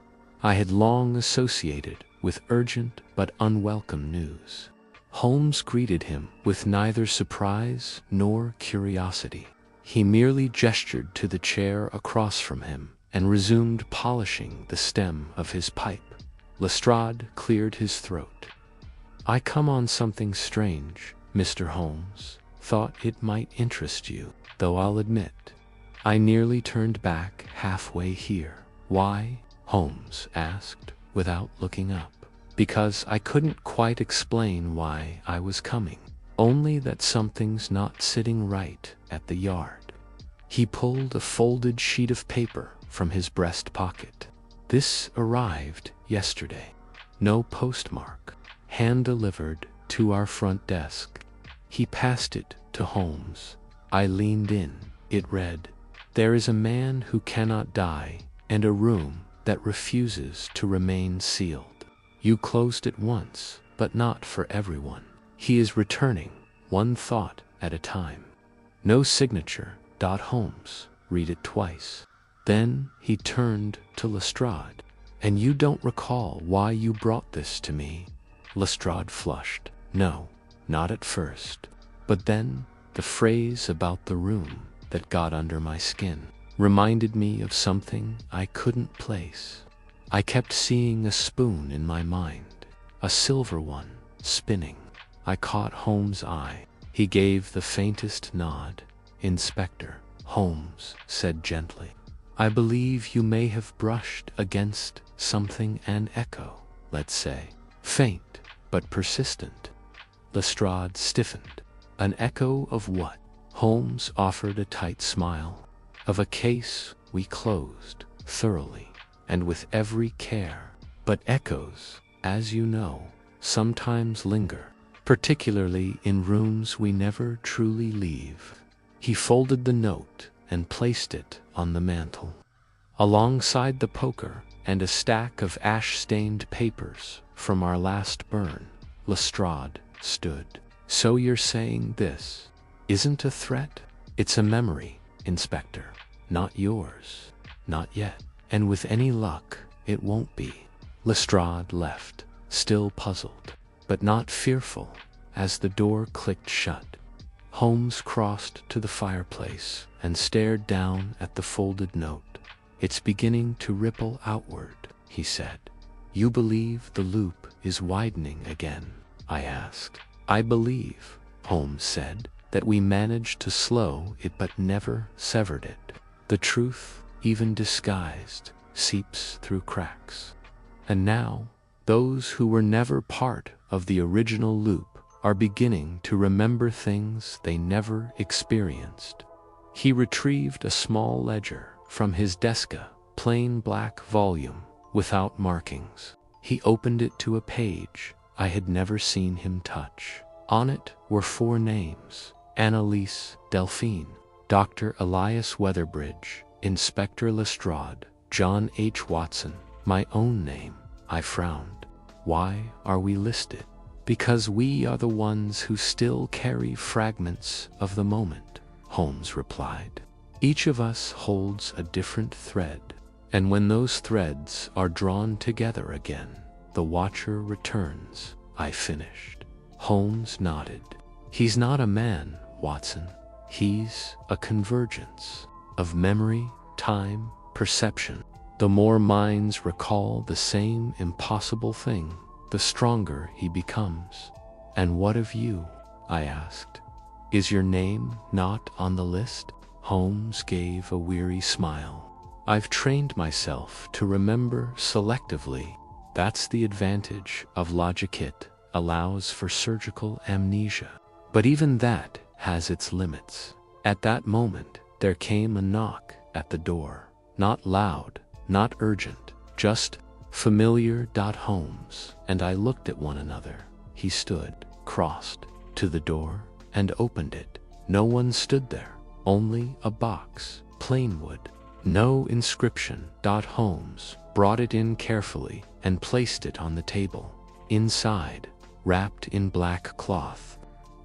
I had long associated with urgent but unwelcome news. Holmes greeted him with neither surprise nor curiosity. He merely gestured to the chair across from him and resumed polishing the stem of his pipe. Lestrade cleared his throat. I come on something strange, Mr. Holmes. Thought it might interest you, though I'll admit, I nearly turned back halfway here. Why? Holmes asked, without looking up. Because I couldn't quite explain why I was coming. Only that something's not sitting right at the yard. He pulled a folded sheet of paper from his breast pocket. This arrived yesterday. No postmark. Hand-delivered to our front desk. He passed it to Holmes. I leaned in. It read, "There is a man who cannot die, and a room that refuses to remain sealed. You closed it once, but not for everyone. He is returning, one thought at a time." No signature. Holmes read it twice. Then he turned to Lestrade. "And you don't recall why you brought this to me?" Lestrade flushed. "No, not at first. But then the phrase about the room that got under my skin reminded me of something I couldn't place. I kept seeing a spoon in my mind, a silver one, spinning." I caught Holmes' eye. He gave the faintest nod. "Inspector," Holmes said gently, "I believe you may have brushed against something, an echo, let's say. Faint, but persistent." Lestrade stiffened. "An echo of what?" Holmes offered a tight smile. "Of a case we closed thoroughly, and with every care. But echoes, as you know, sometimes linger, particularly in rooms we never truly leave." He folded the note and placed it on the mantel. Alongside the poker and a stack of ash-stained papers from our last burn, Lestrade stood. "So you're saying this isn't a threat? It's a memory, Inspector. Not yours. Not yet. And with any luck, it won't be." Lestrade left, still puzzled, but not fearful, as the door clicked shut. Holmes crossed to the fireplace and stared down at the folded note. "It's beginning to ripple outward," he said. "You believe the loop is widening again?" I asked. "I believe," Holmes said, "that we managed to slow it but never severed it. The truth, even disguised, seeps through cracks. And now, those who were never part of the original loop are beginning to remember things they never experienced." He retrieved a small ledger from his desk, a plain black volume without markings. He opened it to a page I had never seen him touch. On it were 4 names: Annalise Delphine, Dr. Elias Weatherbridge, Inspector Lestrade, John H. Watson, my own name. I frowned. "Why are we listed?" "Because we are the ones who still carry fragments of the moment," Holmes replied. "Each of us holds a different thread, and when those threads are drawn together again, the watcher returns." I finished. Holmes nodded. "He's not a man, Watson. He's a convergence of memory, time, perception. The more minds recall the same impossible thing, the stronger he becomes." "And what of you?" I asked. "Is your name not on the list?" Holmes gave a weary smile. "I've trained myself to remember selectively. That's the advantage of logic. It allows for surgical amnesia. But even that has its limits." At that moment, there came a knock at the door. Not loud, not urgent, just familiar. Holmes and I looked at one another. He stood, crossed to the door, and opened it. No one stood there, only a box, plain wood, no inscription. Holmes brought it in carefully and placed it on the table. Inside, wrapped in black cloth,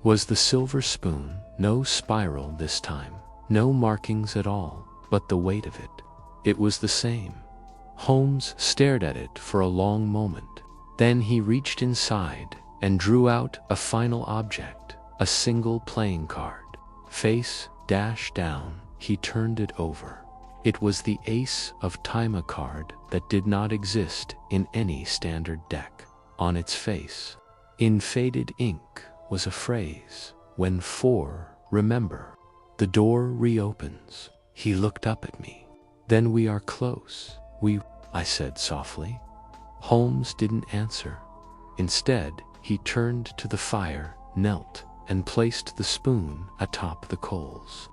was the silver spoon. No spiral this time, no markings at all, but the weight of it. It was the same. Holmes stared at it for a long moment. Then he reached inside and drew out a final object, a single playing card. Face down, he turned it over. It was the Ace of Time, a card that did not exist in any standard deck. On its face, in faded ink, was a phrase: "When 4 remember." "The door reopens." He looked up at me. "Then we are close." I said softly. Holmes didn't answer. Instead, he turned to the fire, knelt, and placed the spoon atop the coals.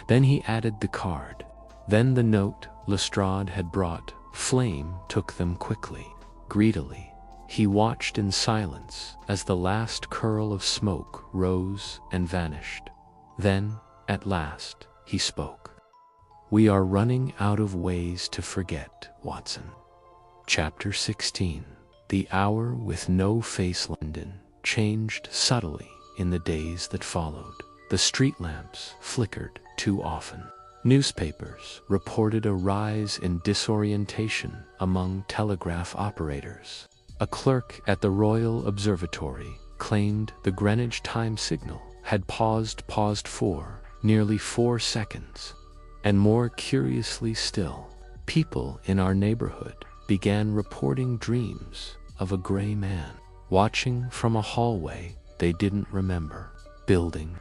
Then he added the card. Then the note Lestrade had brought. Flame took them quickly, greedily. He watched in silence as the last curl of smoke rose and vanished. Then, at last, he spoke. "We are running out of ways to forget, Watson." Chapter 16. The hour with no face. London changed subtly in the days that followed. The street lamps flickered too often. Newspapers reported a rise in disorientation among telegraph operators. A clerk at the Royal Observatory claimed the Greenwich time signal had paused for nearly 4 seconds. And more curiously still, people in our neighborhood began reporting dreams of a gray man watching from a hallway they didn't remember building.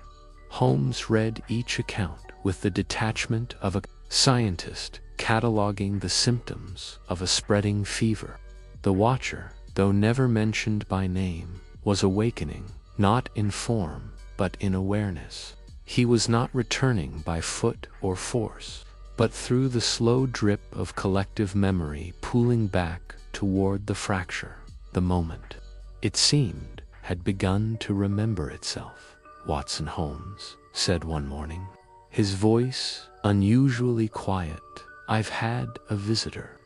Holmes read each account with the detachment of a scientist cataloging the symptoms of a spreading fever. The watcher, though never mentioned by name, was awakening, not in form, but in awareness. He was not returning by foot or force, but through the slow drip of collective memory pooling back toward the fracture. The moment, it seemed, had begun to remember itself. Watson Holmes said one morning, his voice unusually quiet, "I've had a visitor."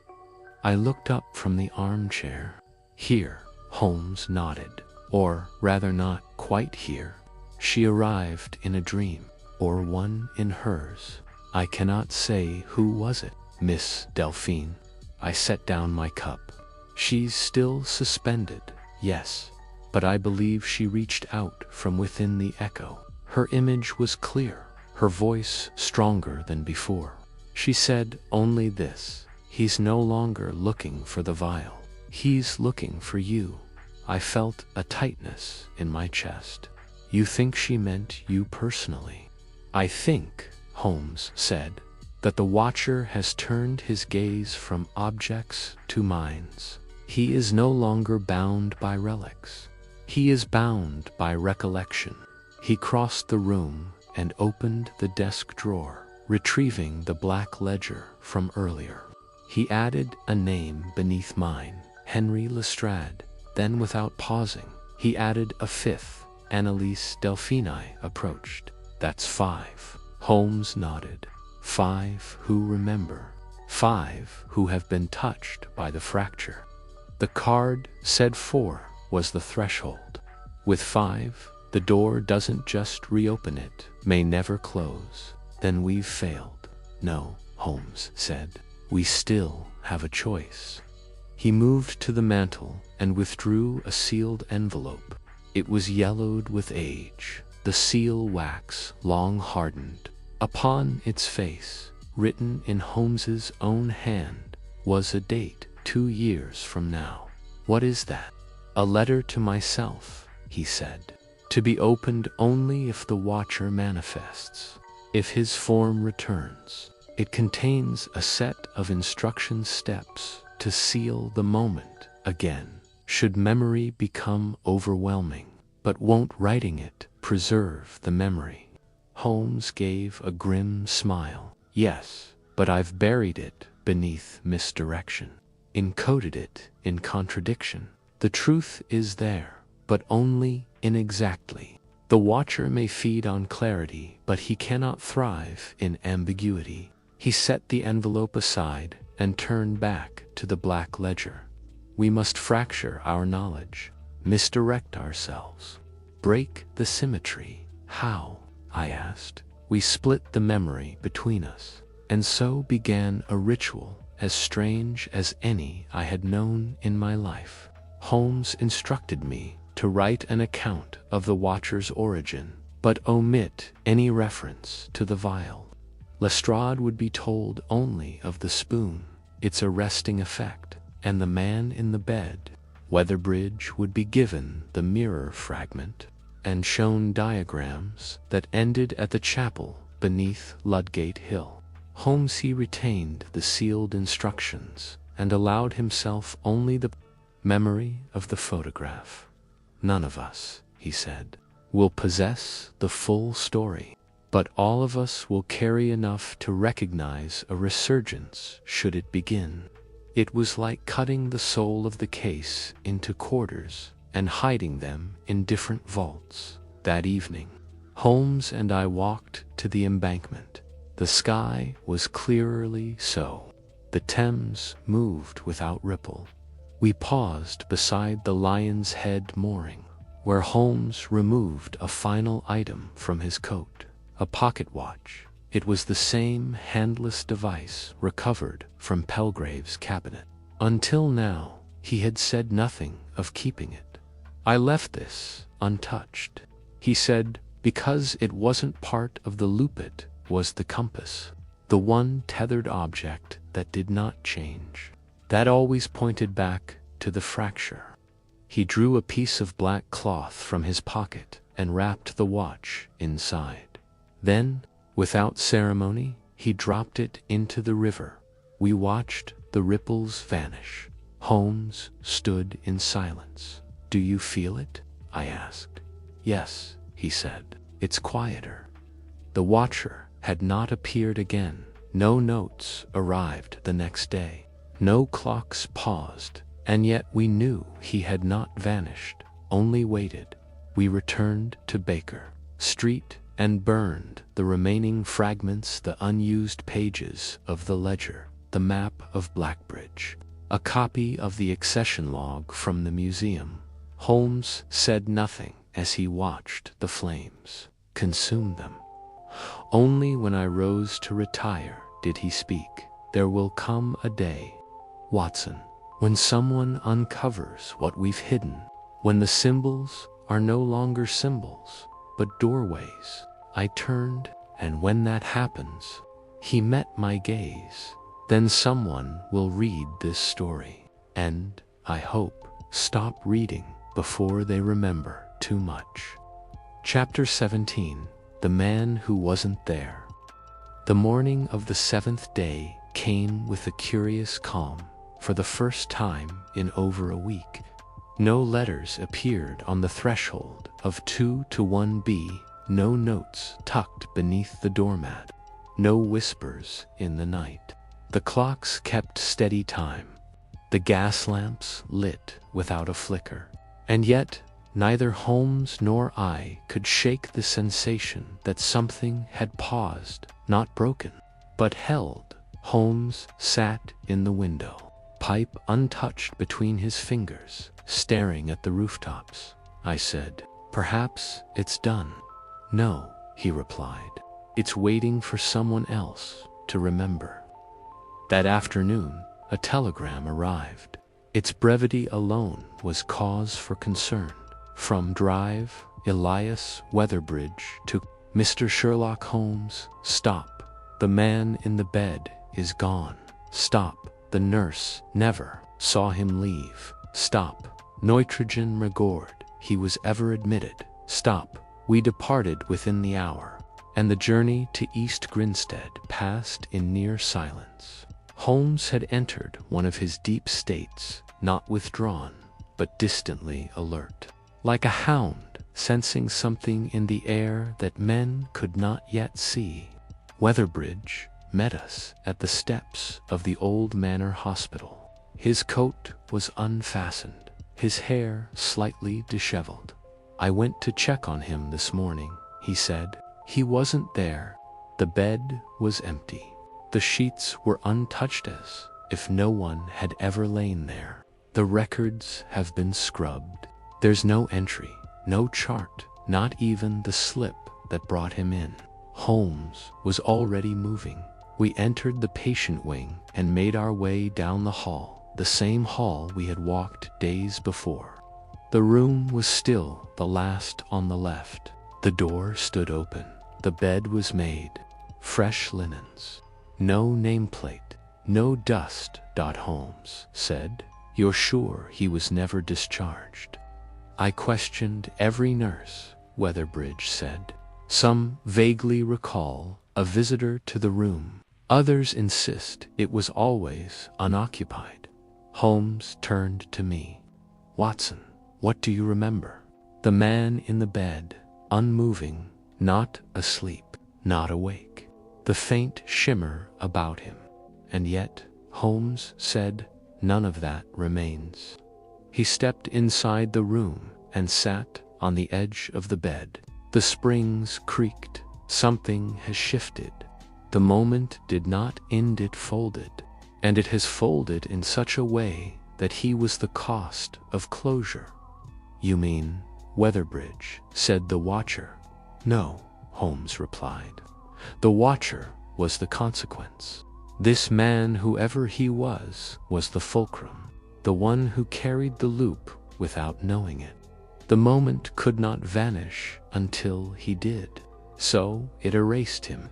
I looked up from the armchair. Here, Holmes nodded. Or rather, not quite here. She arrived in a dream, or one in hers. I cannot say who was it. Miss Delphine. I set down my cup. She's still suspended, yes, but I believe she reached out from within the echo. Her image was clear, her voice stronger than before. She said only this: he's no longer looking for the vial. He's looking for you. I felt a tightness in my chest. You think she meant you personally? I think, Holmes said, that the watcher has turned his gaze from objects to minds. He is no longer bound by relics. He is bound by recollection. He crossed the room and opened the desk drawer, retrieving the black ledger from earlier. He added a name beneath mine, Henry Lestrade. Then, without pausing, he added a fifth. Annalise Delphini approached. That's 5. Holmes nodded. 5 who remember. 5 who have been touched by the fracture. The card said 4 was the threshold. With 5, the door doesn't just reopen, it may never close. Then we've failed. No, Holmes said. We still have a choice. He moved to the mantel and withdrew a sealed envelope. It was yellowed with age, the seal wax long hardened. Upon its face, written in Holmes's own hand, was a date 2 years from now. What is that? A letter to myself, he said, to be opened only if the watcher manifests, if his form returns. It contains a set of instruction steps to seal the moment again, should memory become overwhelming. But won't writing it preserve the memory? Holmes gave a grim smile. Yes, but I've buried it beneath misdirection, encoded it in contradiction. The truth is there, but only inexactly. The watcher may feed on clarity, but he cannot thrive in ambiguity. He set the envelope aside and turned back to the black ledger. We must fracture our knowledge, misdirect ourselves, break the symmetry. How? I asked. We split the memory between us, and so began a ritual as strange as any I had known in my life. Holmes instructed me to write an account of the watcher's origin, but omit any reference to the vial. Lestrade would be told only of the spoon, its arresting effect, and the man in the bed. Weatherbridge would be given the mirror fragment and shown diagrams that ended at the chapel beneath Ludgate Hill. Holmes he retained the sealed instructions and allowed himself only the memory of the photograph. None of us, he said, will possess the full story, but all of us will carry enough to recognize a resurgence should it begin. It was like cutting the soul of the case into quarters and hiding them in different vaults. That evening, Holmes and I walked to the embankment. The sky was clearly so. The Thames moved without ripple. We paused beside the Lion's Head mooring, where Holmes removed a final item from his coat, a pocket watch, It was the same handless device recovered from Pelgrave's cabinet. Until now, he had said nothing of keeping it. I left this untouched, he said, because it wasn't part of the loop. It was the compass, the one tethered object that did not change, that always pointed back to the fracture. He drew a piece of black cloth from his pocket and wrapped the watch inside. Then, without ceremony, he dropped it into the river. We watched the ripples vanish. Holmes stood in silence. "Do you feel it?" I asked. "Yes," he said. "It's quieter." The watcher had not appeared again. No notes arrived the next day. No clocks paused, and yet we knew he had not vanished, only waited. We returned to Baker Street and burned the remaining fragments, the unused pages of the ledger, the map of Blackbridge, a copy of the accession log from the museum. Holmes said nothing as he watched the flames consume them. Only when I rose to retire did he speak. "There will come a day, Watson, when someone uncovers what we've hidden, when the symbols are no longer symbols, but doorways." I turned, and when that happens, he met my gaze. "Then someone will read this story, and, I hope, stop reading before they remember too much." Chapter 17. The Man Who Wasn't There. The morning of the 7th day came with a curious calm. For the first time in over a week, no letters appeared on the threshold of 2-1B, no notes tucked beneath the doormat, no whispers in the night. The clocks kept steady time. The gas lamps lit without a flicker. And yet, neither Holmes nor I could shake the sensation that something had paused, not broken, but held. Holmes sat in the window, pipe untouched between his fingers, staring at the rooftops. I said, "Perhaps it's done." "No," he replied. "It's waiting for someone else to remember." That afternoon, a telegram arrived. Its brevity alone was cause for concern. From Drive, Elias Weatherbridge to Mr. Sherlock Holmes, stop. The man in the bed is gone. Stop. The nurse never saw him leave. Stop. Nitrogen regord. He was ever admitted. Stop. We departed within the hour, and the journey to East Grinstead passed in near silence. Holmes had entered one of his deep states, not withdrawn, but distantly alert, like a hound sensing something in the air that men could not yet see. Weatherbridge met us at the steps of the old Manor Hospital. His coat was unfastened, his hair slightly disheveled. "I went to check on him this morning," he said. "He wasn't there. The bed was empty. The sheets were untouched, as if no one had ever lain there. The records have been scrubbed. There's no entry, no chart, not even the slip that brought him in." Holmes was already moving. We entered the patient wing and made our way down the hall, the same hall we had walked days before. The room was still the last on the left. The door stood open. The bed was made. Fresh linens. No nameplate. No dust. Holmes said. "You're sure he was never discharged?" "I questioned every nurse," Weatherbridge said. "Some vaguely recall a visitor to the room. Others insist it was always unoccupied." Holmes turned to me. "Watson, what do you remember?" The man in the bed, unmoving, not asleep, not awake. The faint shimmer about him. And yet, Holmes said, none of that remains. He stepped inside the room and sat on the edge of the bed. The springs creaked. Something has shifted. The moment did not end, it folded. And it has folded in such a way that he was the cost of closure. "You mean Weatherbridge," said the watcher. "No," Holmes replied. The watcher was the consequence. This man, whoever he was the fulcrum, the one who carried the loop without knowing it. The moment could not vanish until he did, so it erased him.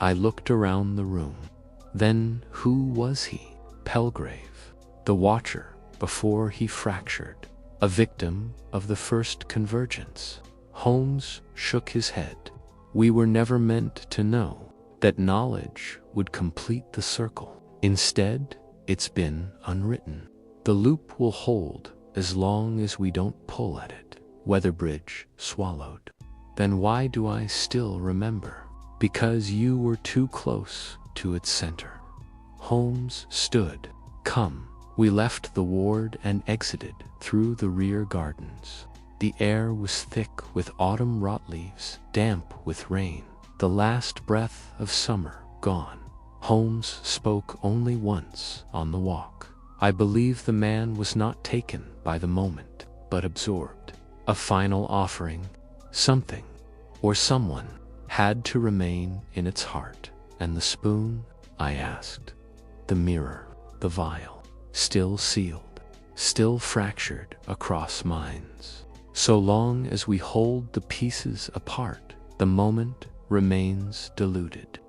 I looked around the room. Then who was he? Palgrave, the watcher before he fractured, a victim of the first convergence. Holmes shook his head. We were never meant to know that knowledge would complete the circle. Instead, it's been unwritten. The loop will hold as long as we don't pull at it. Weatherbridge swallowed. Then why do I still remember? Because you were too close to its center. Holmes stood. Come. We left the ward and exited through the rear gardens. The air was thick with autumn rot leaves, damp with rain, the last breath of summer gone. Holmes spoke only once on the walk. I believe the man was not taken by the moment, but absorbed. A final offering, something, or someone, had to remain in its heart. And the spoon? I asked. The mirror, the vial, still sealed, still fractured across minds. So long as we hold the pieces apart, the moment remains diluted.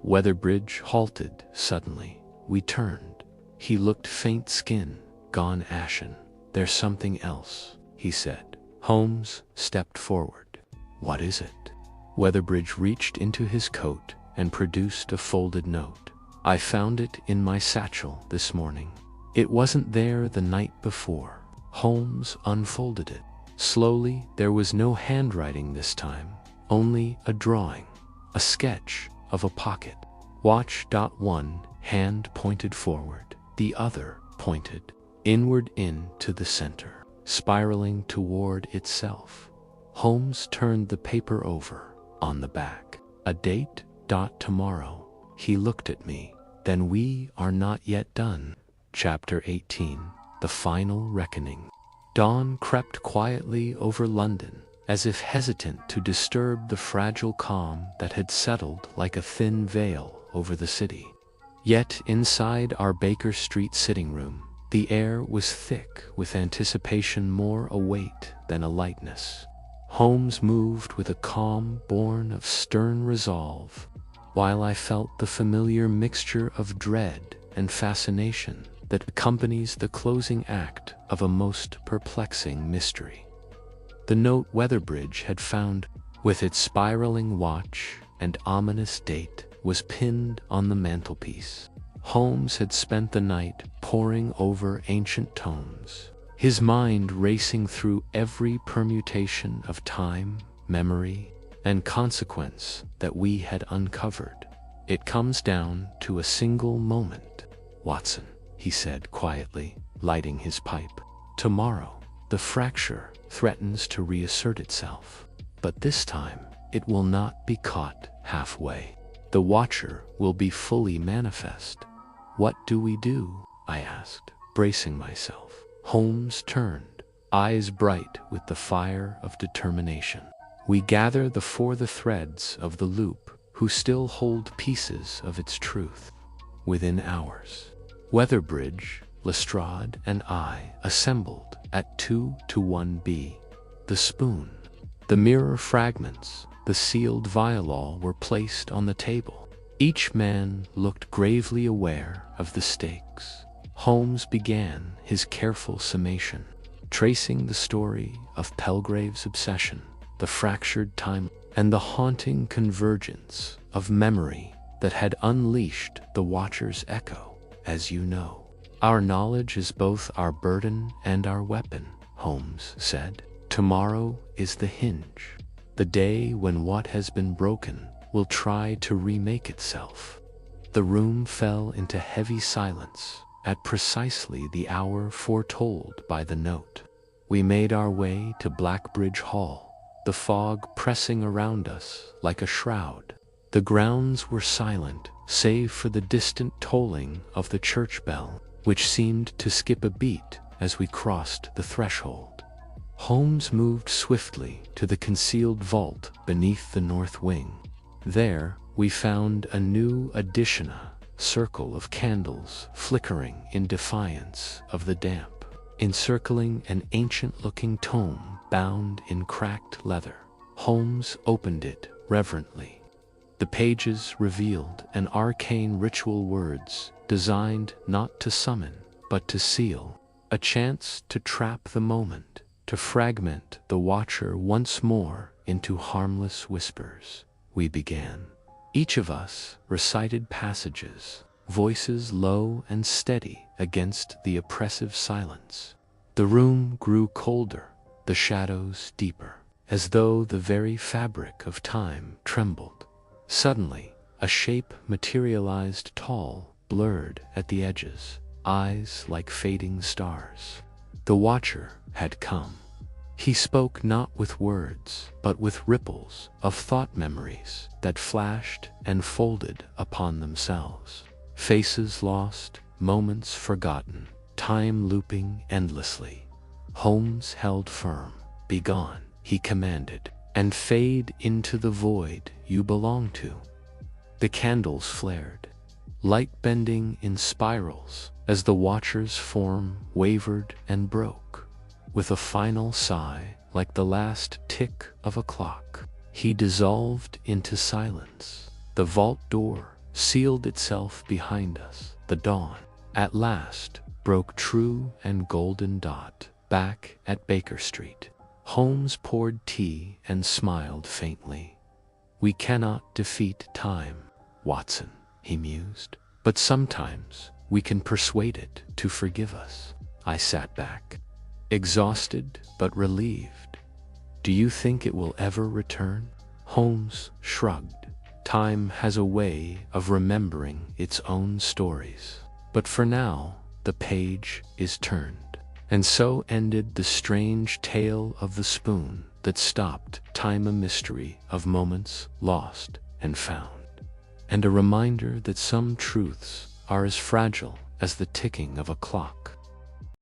Weatherbridge halted suddenly. We turned. He looked faint-skinned, gone ashen. There's something else, he said. Holmes stepped forward. What is it? Weatherbridge reached into his coat and produced a folded note. I found it in my satchel this morning. It wasn't there the night before. Holmes unfolded it. Slowly, there was no handwriting this time, only a drawing, a sketch of a pocket. Watch. One hand pointed forward, the other pointed inward into the center, spiraling toward itself. Holmes turned the paper over. On the back, a date. Tomorrow. He looked at me. Then we are not yet done. Chapter 18. The Final Reckoning. Dawn crept quietly over London, as if hesitant to disturb the fragile calm that had settled like a thin veil over the city. Yet inside our Baker Street sitting room, the air was thick with anticipation, more a weight than a lightness. Holmes moved with a calm born of stern resolve, while I felt the familiar mixture of dread and fascination that accompanies the closing act of a most perplexing mystery. The note Weatherbridge had found, with its spiraling watch and ominous date, was pinned on the mantelpiece. Holmes had spent the night poring over ancient tomes, his mind racing through every permutation of time, memory, and consequence that we had uncovered. It comes down to a single moment, Watson, he said quietly, lighting his pipe. Tomorrow, the fracture threatens to reassert itself, but this time it will not be caught halfway. The watcher will be fully manifest. What do we do? I asked, bracing myself. Holmes turned, eyes bright with the fire of determination. We gather the threads of the loop, who still hold pieces of its truth. Within hours, Weatherbridge, Lestrade, and I assembled at 2-1B. The spoon, the mirror fragments, the sealed vial were placed on the table. Each man looked gravely aware of the stakes. Holmes began his careful summation, tracing the story of Palgrave's obsession, the fractured time, and the haunting convergence of memory that had unleashed the Watcher's echo. As you know, our knowledge is both our burden and our weapon, Holmes said. Tomorrow is the hinge, the day when what has been broken will try to remake itself. The room fell into heavy silence at precisely the hour foretold by the note. We made our way to Blackbridge Hall, the fog pressing around us like a shroud. The grounds were silent, save for the distant tolling of the church bell, which seemed to skip a beat as we crossed the threshold. Holmes moved swiftly to the concealed vault beneath the north wing. There, we found a new addition, a circle of candles flickering in defiance of the damp, encircling an ancient-looking tome bound in cracked leather. Holmes opened it reverently. The pages revealed an arcane ritual, words designed not to summon, but to seal, a chance to trap the moment, to fragment the watcher once more into harmless whispers. We began. Each of us recited passages, voices low and steady against the oppressive silence. The room grew colder, the shadows deeper, as though the very fabric of time trembled. Suddenly, a shape materialized, tall, blurred at the edges, eyes like fading stars. The watcher had come. He spoke not with words, but with ripples of thought, memories that flashed and folded upon themselves. Faces lost, moments forgotten, time looping endlessly. Holmes held firm. "Begone," he commanded, "and fade into the void you belong to." The candles flared, light bending in spirals as the watcher's form wavered and broke. With a final sigh, like the last tick of a clock, he dissolved into silence. The vault door sealed itself behind us. The dawn, at last, broke true and golden dot. Back at Baker Street, Holmes poured tea and smiled faintly. "We cannot defeat time, Watson," he mused, "but sometimes we can persuade it to forgive us." I sat back, exhausted but relieved. "Do you think it will ever return?" Holmes shrugged. "Time has a way of remembering its own stories. But for now, the page is turned." And so ended the strange tale of the spoon that stopped time, a mystery of moments lost and found, and a reminder that some truths are as fragile as the ticking of a clock.